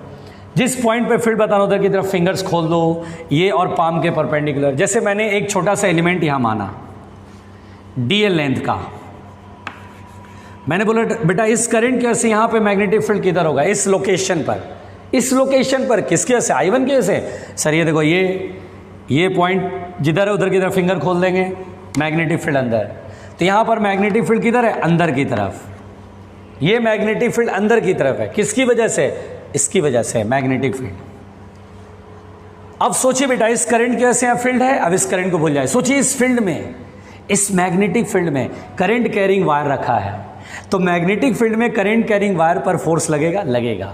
जिस पॉइंट पे फील्ड बताना उधर की तरफ फिंगर्स खोल दो, ये और पाम के परपेंडिकुलर। जैसे मैंने एक छोटा सा एलिमेंट यहाँ माना DL लेंथ का, मैंने बोला बेटा इस करंट की वजह से यहाँ पे मैग्नेटिक फील्ड किधर होगा, इस लोकेशन पर किसकी वजह से, I1 की वजह से। सर ये देखो ये पॉइंट जिधर है उधर की तरफ फिंगर खोल देंगे, मैग्नेटिक फील्ड अंदर। तो यहाँ पर मैग्नेटिक फील्ड किधर है, अंदर की तरफ, ये मैग्नेटिक फील्ड अंदर की तरफ है, किसकी वजह से, इसकी वजह से मैग्नेटिक फील्ड। अब सोचिए बेटा इस करंट की वजह से यहाँ फील्ड है, अब इस करंट को भूल जाए, सोचिए इस फील्ड में, इस मैग्नेटिक फील्ड में करंट कैरिंग वायर रखा है, तो मैग्नेटिक फील्ड में करंट कैरिंग वायर पर फोर्स लगेगा।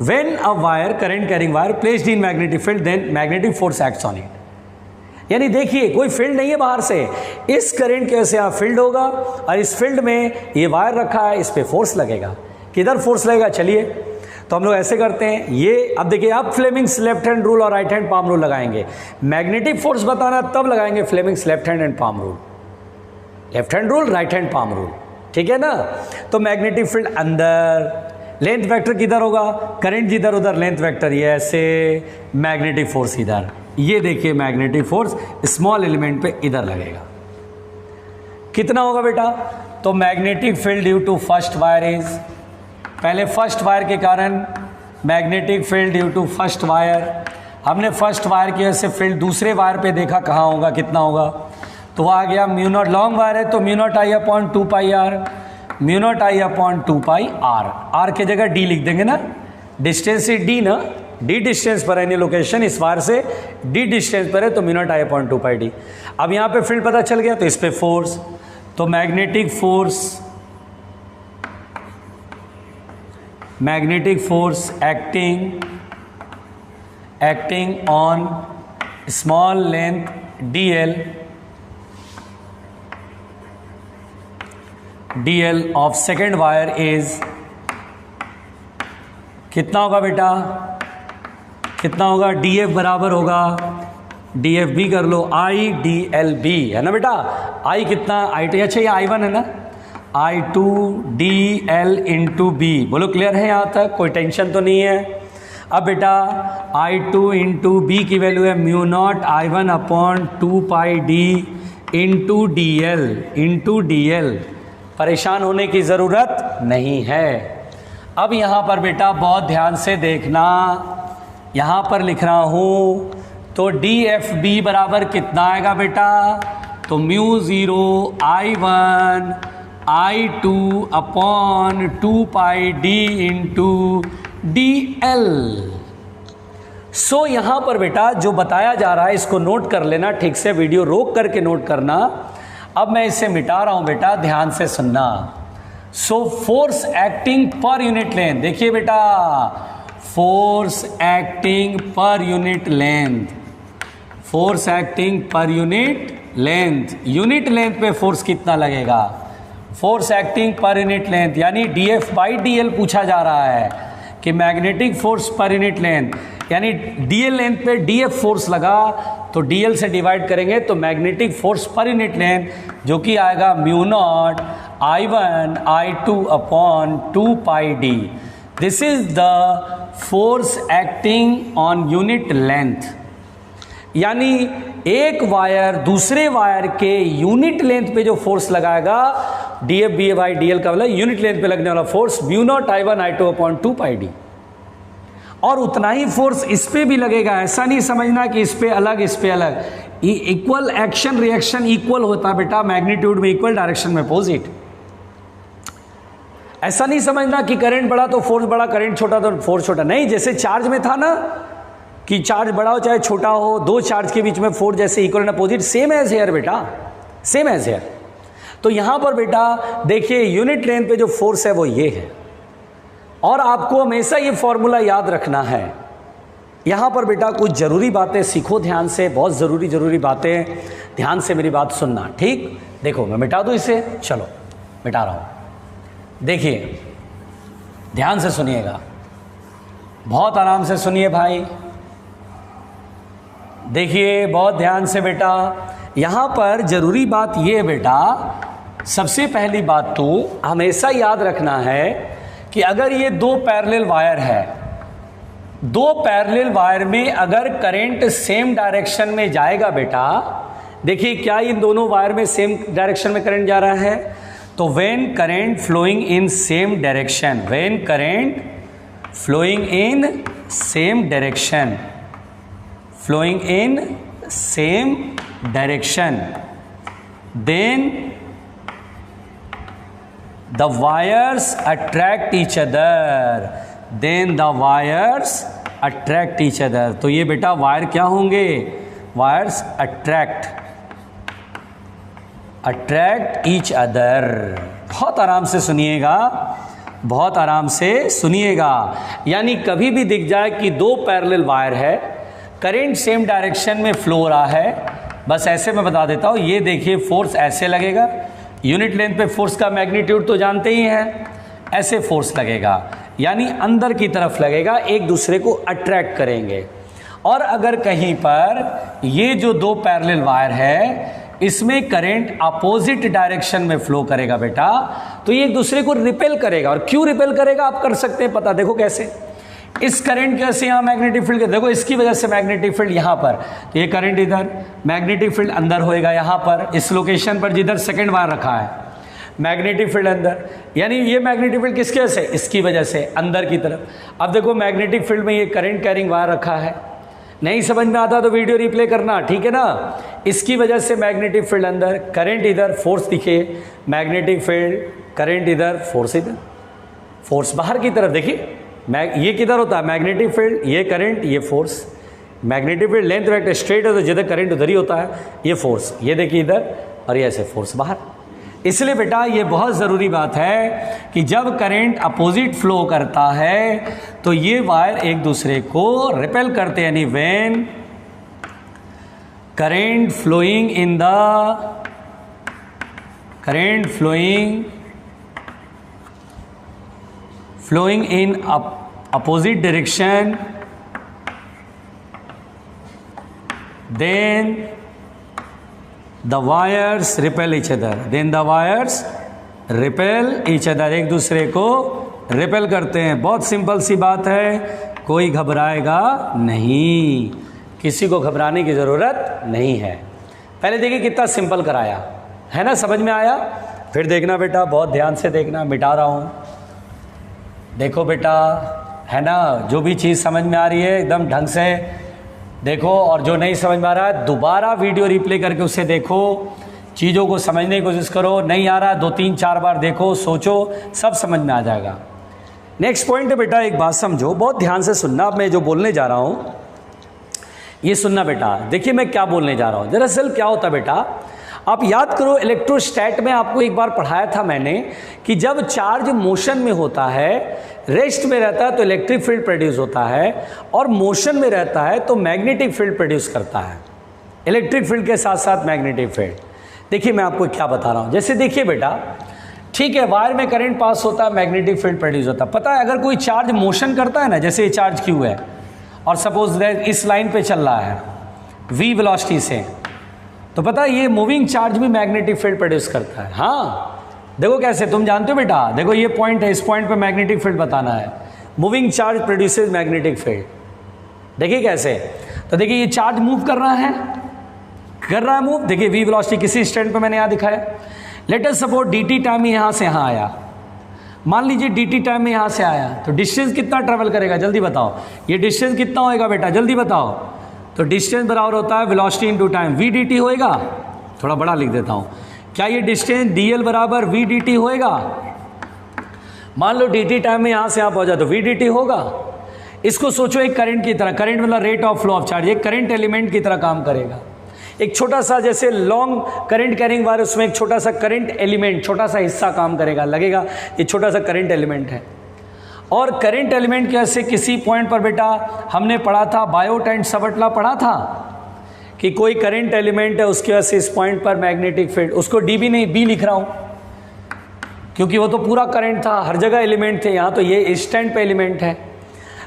When a wire current carrying wire placed in magnetic field then magnetic force acts on it। यानी देखिए कोई फील्ड नहीं है बाहर से, इस करंट की वजह से यहाँ फील्ड होगा और इस फील्ड में ये वायर रखा है, इस पे फोर्स लगेगा। किधर फोर्स लगेगा, चलिए तो हम लोग ऐसे करते हैं, ये अब देखिए आप फ्लेमिंग्स लेफ्ट हैंड रूल और राइट हैंड पाम रूल लगाएंगे। मैग्नेटिक फोर्स बताना तब लगाएंगे Fleming's left hand and palm rule, left hand rule right hand palm rule, ठीक है ना। तो मैग्नेटिक फील्ड अंदर, लेंथ वेक्टर किधर होगा, करंट जिधर उधर लेंथ वेक्टर, ये ऐसे, मैग्नेटिक फोर्स इधर, ये देखिए मैग्नेटिक फोर्स स्मॉल एलिमेंट पे इधर लगेगा। कितना होगा बेटा, तो magnetic field due to first wire is, पहले फर्स्ट वायर के कारण magnetic field due to first wire, हमने फर्स्ट वायर की वजह से फील्ड दूसरे वायर पे देखा कहाँ होगा, कितना होगा, तो आ गया म्यू नॉट, लॉन्ग वायर है तो mu naught I upon 2 pi R, mu naught I upon 2 pi R, R के जगह डी लिख देंगे ना, डिस्टेंस से डी ना, डी डिस्टेंस पर है यानी लोकेशन इस वायर से डी डिस्टेंस पर है तो mu naught I upon 2 pi D. अब यहाँ पे फील्ड पता चल गया तो इस पे फोर्स, तो magnetic force acting on small length dl of second wire is, कितना होगा बेटा, कितना होगा, df बराबर होगा, df भी कर लो, i dl b है ना बेटा, i कितना, i2, अच्छा ये i1 है ना, i2 dl इंटू बी, बोलो क्लियर है यहाँ तक, कोई टेंशन तो नहीं है। अब बेटा i2 इंटू बी की वैल्यू है म्यू नॉट i1 अपॉन 2 पाई डी इंटू डी, परेशान होने की ज़रूरत नहीं है। अब यहाँ पर बेटा बहुत ध्यान से देखना, यहाँ पर लिख रहा हूँ तो डी एफ बी बराबर कितना आएगा बेटा, तो म्यू 0 I1 I2 अपॉन 2 पाई डी इंटू डी एल। सो यहाँ पर बेटा जो बताया जा रहा है इसको नोट कर लेना ठीक से, वीडियो रोक करके नोट करना। अब मैं इसे मिटा रहा हूं बेटा, ध्यान से सुनना। So force acting per unit length, देखिए बेटा force acting per unit length, force acting per unit length पे फोर्स कितना लगेगा, force acting per unit length यानी dF बाई dl पूछा जा रहा है कि magnetic force per unit length, यानी dl लेंथ पे dF फोर्स लगा तो dl से डिवाइड करेंगे तो magnetic force per unit length जो कि आएगा mu naught I1 I2 upon 2 pi D. This is the force acting on unit length, यानी एक वायर दूसरे वायर के यूनिट लेंथ पे जो फोर्स लगाएगा dF बी बाई dl का मतलब यूनिट लेंथ पे लगने वाला force mu naught I1 I2 upon 2 पाई डी। और उतना ही फोर्स इस पे भी लगेगा, ऐसा नहीं समझना कि इस पे अलग इस पे अलग, इक्वल एक्शन रिएक्शन इक्वल होता है बेटा, मैग्नीट्यूड में इक्वल, डायरेक्शन में अपोजिट। ऐसा नहीं समझना कि करंट बड़ा तो फोर्स बड़ा, करंट छोटा तो फोर्स छोटा, नहीं। जैसे चार्ज में था ना कि चार्ज बड़ा हो चाहे छोटा हो, दो चार्ज के बीच में फोर्स जैसे equal and opposite, same as here बेटा, सेम एज हेयर। तो यहां पर बेटा देखिए यूनिट लेंथ पे जो फोर्स है वो ये है, और आपको हमेशा ये फॉर्मूला याद रखना है। यहां पर बेटा कुछ जरूरी बातें सीखो ध्यान से, बहुत जरूरी बातें, ध्यान से मेरी बात सुनना, ठीक। देखो मैं मिटा दूं इसे, चलो मिटा रहा हूं। देखिए ध्यान से सुनिएगा, बहुत आराम से सुनिए भाई, देखिए बहुत ध्यान से बेटा। यहां पर जरूरी बात यह है बेटा, सबसे पहली बात तो हमेशा याद रखना है कि अगर ये दो पैरेलल वायर है, दो पैरेलल वायर में अगर करंट सेम डायरेक्शन में जाएगा बेटा, देखिए क्या इन दोनों वायर में सेम डायरेक्शन में करंट जा रहा है, तो when current flowing in same direction, when current flowing in same direction, flowing in same direction, then the wires attract each other, then the wires attract each other। तो ये बेटा wire क्या होंगे, वायर्स अट्रैक्ट ईच अदर। बहुत आराम से सुनिएगा, बहुत आराम से सुनिएगा। यानी कभी भी दिख जाए कि दो पैरेलल वायर है, करंट सेम डायरेक्शन में फ्लो हो रहा है, बस ऐसे मैं बता देता हूँ। ये देखिए फोर्स ऐसे लगेगा, यूनिट लेंथ पे फोर्स का मैग्नीट्यूड तो जानते ही हैं, ऐसे फोर्स लगेगा यानी अंदर की तरफ लगेगा, एक दूसरे को अट्रैक्ट करेंगे। और अगर कहीं पर ये जो दो पैरेलल वायर है इसमें करंट अपोजिट डायरेक्शन में फ्लो करेगा बेटा, तो ये एक दूसरे को रिपेल करेगा। और क्यों रिपेल करेगा आप कर सकते हैं पता, देखो कैसे। इस करंट कैसे यहाँ मैग्नेटिक फील्ड, देखो इसकी वजह से मैग्नेटिक फील्ड यहाँ पर, तो ये करंट इधर, मैग्नेटिक फील्ड अंदर होएगा यहाँ पर, इस लोकेशन पर जिधर सेकंड वायर रखा है, मैग्नेटिक फील्ड अंदर, यानी ये मैग्नेटिक फील्ड किसकी वजह से, इसकी वजह से अंदर की तरफ। अब देखो मैग्नेटिक फील्ड में ये करंट कैरिंग वायर रखा है, नहीं समझ में आता तो वीडियो रिप्ले करना, ठीक है ना। इसकी वजह से मैग्नेटिक फील्ड अंदर, करंट इधर, फोर्स दिखे, मैग्नेटिक फील्ड, करंट इधर, फोर्स इधर, फोर्स बाहर की तरफ। देखिए ये किधर होता है, मैग्नेटिक फील्ड, ये करंट, ये force. Magnetic field length vector straight है तो जिधर करंट उधर ही होता है, ये फोर्स, ये देखिए इधर, और ये ऐसे फोर्स बाहर। इसलिए बेटा ये बहुत ज़रूरी बात है कि जब करंट अपोजिट फ्लो करता है तो ये वायर एक दूसरे को रिपेल करते हैं, यानी when current flowing in opposite direction, then the wires repel each other, एक दूसरे को रिपेल करते हैं। बहुत सिंपल सी बात है, कोई घबराएगा नहीं, किसी को घबराने की ज़रूरत नहीं है। पहले देखिए कितना सिंपल कराया है ना, समझ में आया। फिर देखना बेटा, बहुत ध्यान से देखना, मिटा रहा हूँ, देखो बेटा, है ना, जो भी चीज़ समझ में आ रही है एकदम ढंग से देखो, और जो नहीं समझ में आ रहा है दोबारा वीडियो रिप्ले करके उसे देखो, चीज़ों को समझने की कोशिश करो। नहीं आ रहा है 2-3-4 बार देखो, सोचो, सब समझ में आ जाएगा। नेक्स्ट पॉइंट है बेटा, एक बात समझो, बहुत ध्यान से सुनना। अब मैं जो बोलने जा रहा हूँ ये सुनना बेटा। देखिए मैं क्या बोलने जा रहा हूँ, दरअसल क्या होता है बेटा, आप याद करो इलेक्ट्रोस्टैट में आपको एक बार पढ़ाया था मैंने कि जब चार्ज मोशन में होता है, रेस्ट में रहता है तो इलेक्ट्रिक फील्ड प्रोड्यूस होता है, और मोशन में रहता है तो मैग्नेटिक फील्ड प्रोड्यूस करता है, इलेक्ट्रिक फील्ड के साथ साथ मैग्नेटिक फील्ड। देखिए मैं आपको क्या बता रहा हूँ, जैसे देखिए बेटा, ठीक है, वायर में करंट पास होता है, मैग्नेटिक फील्ड प्रोड्यूस होता है। पता है अगर कोई चार्ज मोशन करता है ना, जैसे ये चार्ज क्यू है और सपोज दैट इस लाइन पे चल रहा है v वेलोसिटी से, तो पता है ये मूविंग चार्ज भी मैग्नेटिक फील्ड प्रोड्यूस करता है। हाँ देखो कैसे, तुम जानते हो बेटा, देखो ये पॉइंट है, इस पॉइंट पे मैग्नेटिक फील्ड बताना है, moving charge produces magnetic field. देखिए कैसे, तो देखिए ये चार्ज मूव कर रहा है मूव, देखिए v वेलोसिटी किसी स्टैंड पे मैंने यहाँ दिखाया। Let us suppose dt time यहाँ से यहाँ आया, मान लीजिए dt टाइम में यहाँ से आया, तो डिस्टेंस कितना ट्रेवल करेगा जल्दी बताओ, ये डिस्टेंस कितना होएगा बेटा जल्दी बताओ। तो डिस्टेंस बराबर होता है velocity into time, v dt होएगा, थोड़ा बड़ा लिख देता हूँ, क्या ये डिस्टेंस dl बराबर v dt होएगा। मान लो dt टाइम में यहाँ से यहाँ पहुँचा तो v dt होगा। इसको सोचो एक करंट की तरह, करंट मतलब rate of flow of charge, एक करंट एलिमेंट की तरह काम करेगा। एक छोटा सा जैसे लॉन्ग करंट कैरिंग वायर, उसमें एक छोटा सा करंट एलिमेंट, छोटा सा हिस्सा काम करेगा, लगेगा ये छोटा सा करंट एलिमेंट है। और करंट एलिमेंट के से किसी पॉइंट पर बेटा हमने पढ़ा था, बायोट एंड सबटला पढ़ा था कि कोई करंट एलिमेंट है, उसके वजह से इस पॉइंट पर मैग्नेटिक फील्ड, उसको डीबी नहीं बी लिख रहा हूँ क्योंकि वो तो पूरा करंट था, हर जगह एलिमेंट थे, यहाँ तो ये स्टैंड पे एलिमेंट है।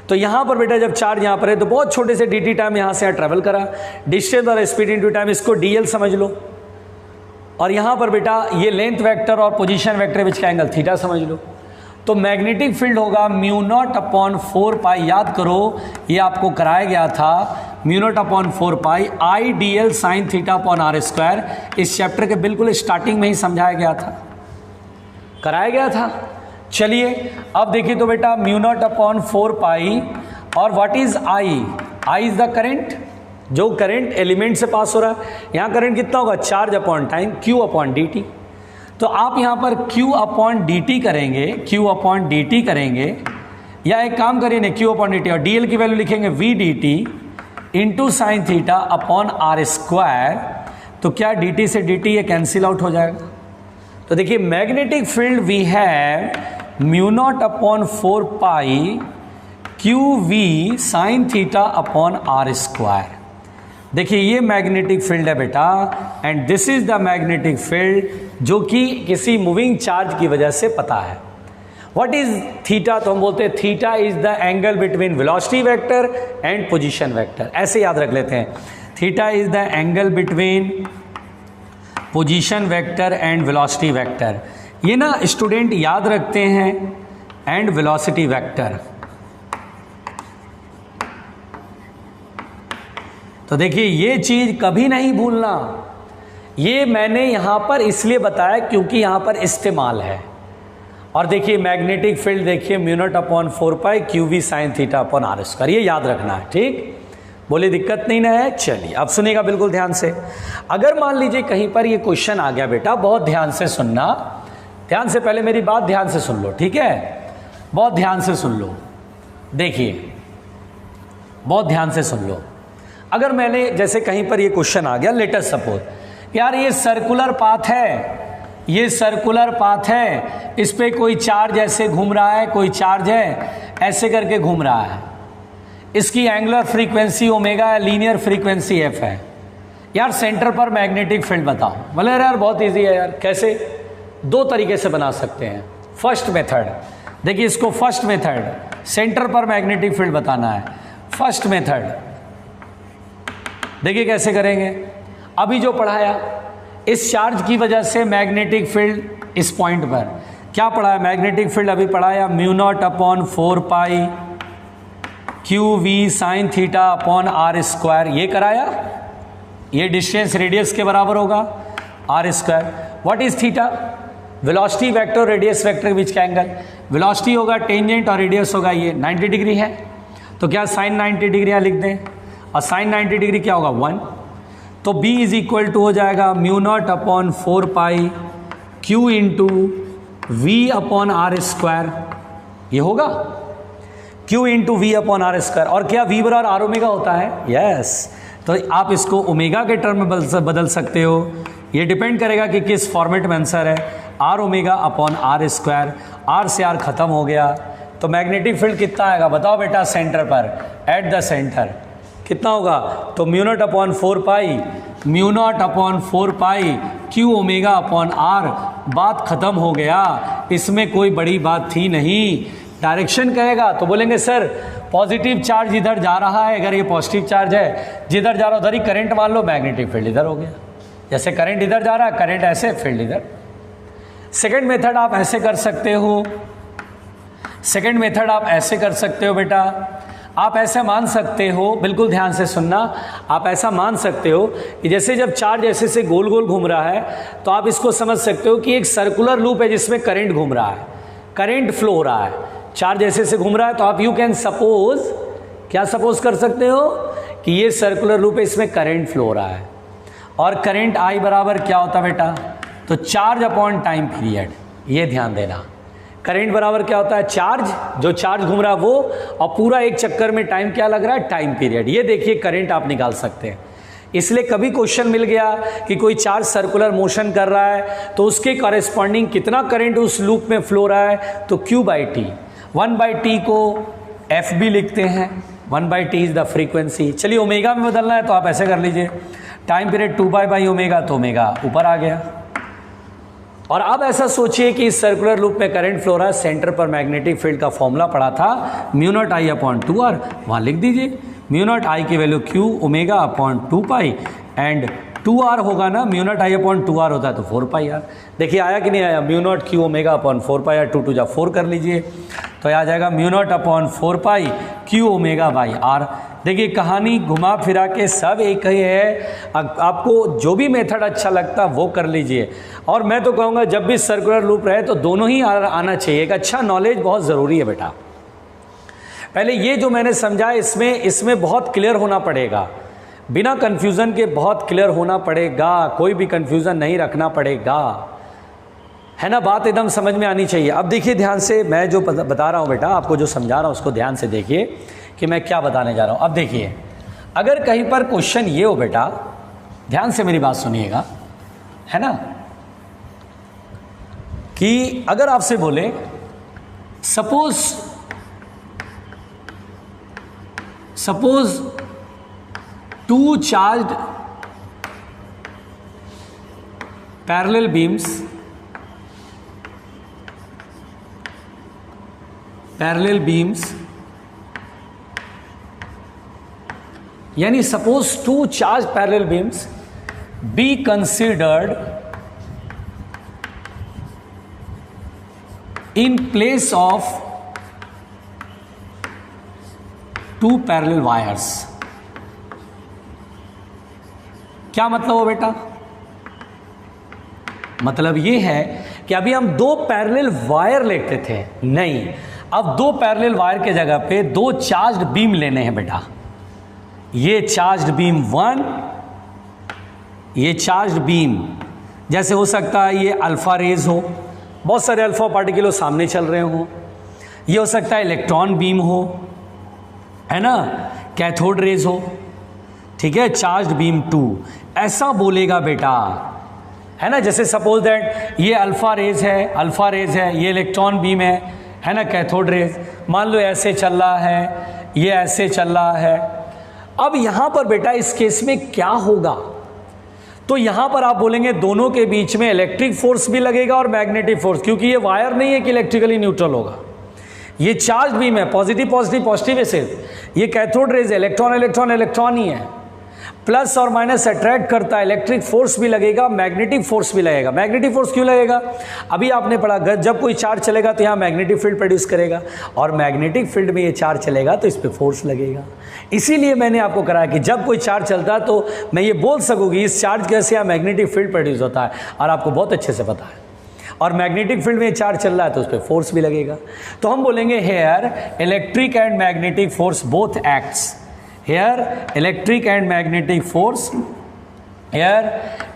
तो यहाँ पर बेटा जब चार्ज यहाँ पर है तो बहुत छोटे से dt टाइम यहाँ से यहाँ ट्रेवल करा, डिस्टेंस और स्पीड इनटू टाइम, इसको dl समझ लो। और यहाँ पर बेटा ये लेंथ वेक्टर और पोजीशन वेक्टर विच का एंगल थीटा समझ लो। तो मैग्नेटिक फील्ड होगा μ0/4π, याद करो ये आपको कराया गया था, μ0/4π I dl sin θ/r²। इस चैप्टर के बिल्कुल स्टार्टिंग में ही समझाया गया था, कराया गया था। चलिए अब देखिए तो बेटा μ0/4π और what is I is the current, जो करंट एलिमेंट से पास हो रहा है। यहाँ करंट कितना होगा, चार्ज अपॉन टाइम, Q/dt। तो आप यहाँ पर Q/dt करेंगे, या एक काम करिए ना Q/dt और dl की वैल्यू लिखेंगे v dt into sine θ/r²। तो क्या dt से dt ये कैंसिल आउट हो जाएगा। तो देखिए magnetic field we have μ0/4π qv sin θ/r²। देखिए ये मैग्नेटिक फील्ड है बेटा, and this is the magnetic field जो कि किसी मूविंग चार्ज की वजह से पता है। व्हाट इज थीटा, तो हम बोलते हैं theta is the angle between velocity vector and position vector, ऐसे याद रख लेते हैं। Theta is the angle between position vector and velocity vector. ये ना स्टूडेंट याद रखते हैं, एंड वेलोसिटी वेक्टर। तो देखिए ये चीज कभी नहीं भूलना, ये मैंने यहां पर इसलिए बताया क्योंकि यहां पर इस्तेमाल है। और देखिए मैग्नेटिक फील्ड देखिए mu naught upon 4 pi Q V sine theta upon R square, ये याद रखना है, ठीक। बोले दिक्कत नहीं ना है। चलिए अब सुनिएगा बिल्कुल ध्यान से। अगर मान लीजिए कहीं पर ये क्वेश्चन आ गया बेटा, बहुत ध्यान से सुनना, ध्यान से, पहले मेरी बात ध्यान से सुन लो, ठीक है, बहुत ध्यान से सुन लो। देखिए बहुत ध्यान से सुन लो। अगर मैंने जैसे कहीं पर ये क्वेश्चन आ गया, लेट अस सपोज यार ये सर्कुलर पाथ है, ये सर्कुलर पाथ है, इस पे कोई चार्ज ऐसे घूम रहा है, कोई चार्ज है ऐसे करके घूम रहा है, इसकी एंगुलर फ्रीक्वेंसी ओमेगा है, लीनियर फ्रीक्वेंसी एफ है। यार सेंटर पर मैग्नेटिक फील्ड बताओ। बोले यार बहुत इजी है यार, कैसे? दो तरीके से बना सकते हैं। फर्स्ट मेथड, देखिए इसको फर्स्ट मेथड, सेंटर पर मैग्नेटिक फील्ड बताना है। फर्स्ट मेथड देखिए कैसे करेंगे। अभी जो पढ़ाया, इस चार्ज की वजह से मैग्नेटिक फील्ड इस पॉइंट पर क्या पढ़ा है, मैग्नेटिक फील्ड अभी पढ़ाया mu naught upon 4 pi Q V sine theta upon R square, ये कराया। ये डिस्टेंस रेडियस के बराबर होगा R square. What is theta? Velocity vector radius vector बीच का एंगल। वेलोसिटी होगा टेंजेंट और रेडियस होगा ये 90 डिग्री है, तो क्या साइन 90 डिग्री लिख दें, और साइन 90 डिग्री क्या होगा 1, तो B इज इक्वल टू हो जाएगा mu naught upon 4 pi Q into V upon R square, ये होगा Q into V upon R square. और क्या V बराबर आर ओमेगा होता है? यस। तो आप इसको ओमेगा के टर्म में बदल सकते हो, ये डिपेंड करेगा कि किस फॉर्मेट में आंसर है। R omega upon R square, R से आर खत्म हो गया, तो मैग्नेटिक फील्ड कितना आएगा बताओ बेटा, सेंटर पर, एट द सेंटर कितना होगा, तो mu naught upon 4 pi, mu naught upon 4 pi Q omega upon R. बात खत्म हो गया, इसमें कोई बड़ी बात थी नहीं। डायरेक्शन कहेगा तो बोलेंगे सर पॉजिटिव चार्ज इधर जा रहा है, अगर ये पॉजिटिव चार्ज है जिधर जा रहा है उधर ही करंट मान लो, मैग्नेटिक फील्ड इधर हो गया। जैसे करंट इधर जा रहा है, करंट ऐसे, फील्ड इधर। सेकेंड मेथड आप ऐसे कर सकते हो, सेकेंड मेथड आप ऐसे कर सकते हो बेटा, आप ऐसे मान सकते हो, बिल्कुल ध्यान से सुनना, आप ऐसा मान सकते हो कि जैसे जब चार्ज ऐसे से गोल गोल घूम रहा है, तो आप इसको समझ सकते हो कि एक सर्कुलर लूप है जिसमें करंट घूम रहा है, करंट फ्लो हो रहा है, चार्ज ऐसे से घूम रहा है, तो आप यू कैन सपोज, क्या सपोज कर सकते हो कि ये सर्कुलर लूप है, इसमें करंट फ्लो हो रहा है। और करंट आई बराबर क्या होता है बेटा, तो चार्ज अपॉन टाइम पीरियड, ये ध्यान देना। करंट बराबर क्या होता है, चार्ज, जो चार्ज घूम रहा है वो, और पूरा एक चक्कर में टाइम क्या लग रहा है, टाइम पीरियड। ये देखिए करंट आप निकाल सकते हैं। इसलिए कभी क्वेश्चन मिल गया कि कोई चार्ज सर्कुलर मोशन कर रहा है तो उसके कॉरेस्पॉन्डिंग कितना करंट उस लूप में फ्लो रहा है, तो Q/T, 1/T को एफ भी लिखते हैं, 1/T इज द फ्रीक्वेंसी। चलिए ओमेगा में बदलना है तो आप ऐसे कर लीजिए, टाइम पीरियड 2π/ω, तो ओमेगा ऊपर आ गया। और अब ऐसा सोचिए कि इस सर्कुलर लूप में करंट फ्लो रहा है, सेंटर पर मैग्नेटिक फील्ड का फॉर्मूला पड़ा था mu naught I upon 2r, वहाँ लिख दीजिए म्यू नॉट आई की value Q omega upon 2π, and 2r होगा ना, mu naught I upon 2r होता है तो 4πr। देखिए आया कि नहीं आया, mu naught Q omega upon 4πr, 2 2 4 कर लीजिए, तो आ जाएगा mu naught upon 4π Q omega by R. देखिए कहानी घुमा फिरा के सब एक ही है, आपको जो भी मेथड अच्छा लगता वो कर लीजिए। और मैं तो कहूँगा जब भी सर्कुलर लूप रहे तो दोनों ही आना चाहिए। एक अच्छा नॉलेज बहुत ज़रूरी है बेटा। पहले ये जो मैंने समझा इसमें बहुत क्लियर होना पड़ेगा, बिना कन्फ्यूज़न के बहुत क्लियर होना पड़ेगा, कोई भी कन्फ्यूज़न नहीं रखना पड़ेगा, है ना, बात एकदम समझ में आनी चाहिए। अब देखिए ध्यान से, मैं जो बता रहा हूँ बेटा, आपको जो समझा रहा हूँ उसको ध्यान से देखिए कि मैं क्या बताने जा रहा हूँ। अब देखिए अगर कहीं पर क्वेश्चन ये हो बेटा, ध्यान से मेरी बात सुनिएगा, है ना, कि अगर आपसे बोले सपोज 2 चार्ज्ड पैरेलल बीम्स, यानी suppose 2 charge parallel beams be considered in place of two parallel wires. क्या मतलब हो बेटा? मतलब ये है कि अभी हम दो पैरेलल वायर लेते थे, नहीं, अब दो पैरेलल वायर के जगह पे दो चार्ज्ड बीम लेने हैं बेटा। ये चार्ज्ड बीम 1, ये चार्ज्ड बीम, जैसे हो सकता है ये अल्फा रेज हो, बहुत सारे अल्फा पार्टिकल सामने चल रहे हो, ये हो सकता है इलेक्ट्रॉन बीम हो, है ना, कैथोड रेज हो, ठीक है, चार्ज्ड बीम 2, ऐसा बोलेगा बेटा, है ना। जैसे सपोज दैट ये अल्फा रेज है, ये इलेक्ट्रॉन बीम है ना, कैथोड रेज, मान लो ऐसे चल रहा है, ये ऐसे चल रहा है। अब यहां पर बेटा इस केस में क्या होगा, तो यहां पर आप बोलेंगे दोनों के बीच में इलेक्ट्रिक फोर्स भी लगेगा और मैग्नेटिक फोर्स, क्योंकि ये वायर नहीं है कि इलेक्ट्रिकली न्यूट्रल होगा, ये चार्ज बीम है, पॉजिटिव पॉजिटिव पॉजिटिव एसिड, ये कैथोड रेज है, इलेक्ट्रॉन इलेक्ट्रॉन इलेक्ट्रॉन ही है, प्लस और माइनस अट्रैक्ट करता है, इलेक्ट्रिक फोर्स भी लगेगा, मैग्नेटिक फोर्स भी लगेगा। मैग्नेटिक फोर्स क्यों लगेगा? अभी आपने पढ़ा जब कोई चार्ज चलेगा तो यहाँ मैग्नेटिक फील्ड प्रोड्यूस करेगा, और मैग्नेटिक फील्ड में ये चार्ज चलेगा तो इस पर फोर्स लगेगा। इसीलिए मैंने आपको कराया कि जब कोई चार्ज चलता है तो मैं ये बोल सकूँगी इस चार्ज कैसे यहाँ मैग्नेटिक फील्ड प्रोड्यूस होता है, और आपको बहुत अच्छे से पता है, और मैग्नेटिक फील्ड में चार्ज चल रहा है तो उस पर फोर्स भी लगेगा। तो हम बोलेंगे here electric and magnetic force both acts, here electric and magnetic force, here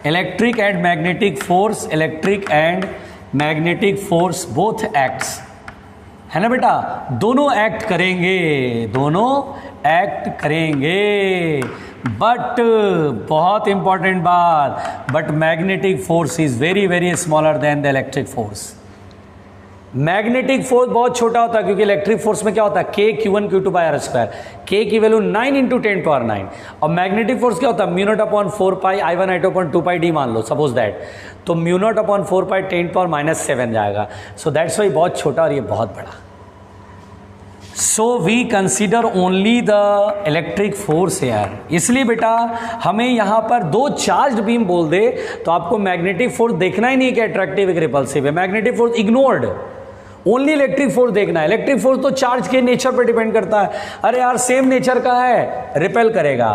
electric and magnetic force, electric and magnetic force both acts, है ना बेटा, दोनों एक्ट करेंगे, दोनों एक्ट करेंगे, बट बहुत इंपॉर्टेंट बात, but magnetic force is very very smaller than the electric force. Magnetic force बहुत छोटा होता है, क्योंकि इलेक्ट्रिक फोर्स में क्या होता है, K Q1 Q2 by r², K की वैल्यू 9 × 10⁻⁹, और मैग्नेटिक फोर्स क्या होता है, μ0/4π I1 I2 2πd मान लो सपोज दैट, तो μ0/4π 10⁻⁷ जाएगा। सो दैट्स वाई बहुत छोटा और ये बहुत बड़ा। So we consider only the electric force यार, इसलिए बेटा हमें यहाँ पर दो चार्ज बीम बोल दे तो आपको मैग्नेटिक फोर्स देखना ही नहीं कि अट्रैक्टिव है रिपल्सिव है, magnetic force ignored, only electric force देखना है। इलेक्ट्रिक फोर्स तो चार्ज के नेचर पर डिपेंड करता है, अरे यार सेम नेचर का है, रिपेल करेगा।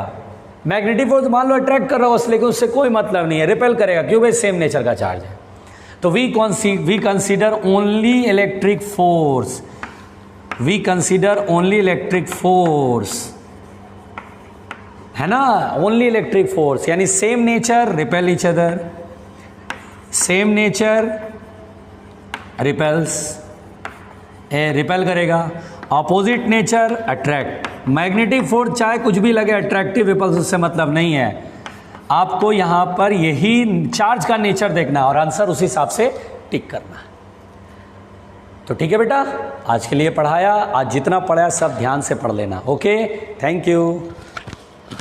मैग्नेटिक फोर्स मान लो अट्रैक्ट कर रहा हो, लेकिन उससे कोई मतलब नहीं है, रिपेल करेगा, क्यों भाई सेम नेचर का चार्ज है। तो we consider only electric force, we consider only electric force, है ना, ओनली इलेक्ट्रिक फोर्स, यानी same nature repel each other, same nature repels, repel करेगा, opposite nature attract. Magnetic force चाहे कुछ भी लगे, अट्रैक्टिव रिपल्स उससे मतलब नहीं है, आपको यहां पर यही चार्ज का नेचर देखना है और आंसर उस हिसाब से टिक करना है। तो ठीक है बेटा, आज के लिए पढ़ाया, आज जितना पढ़ाया सब ध्यान से पढ़ लेना। Okay, thank you.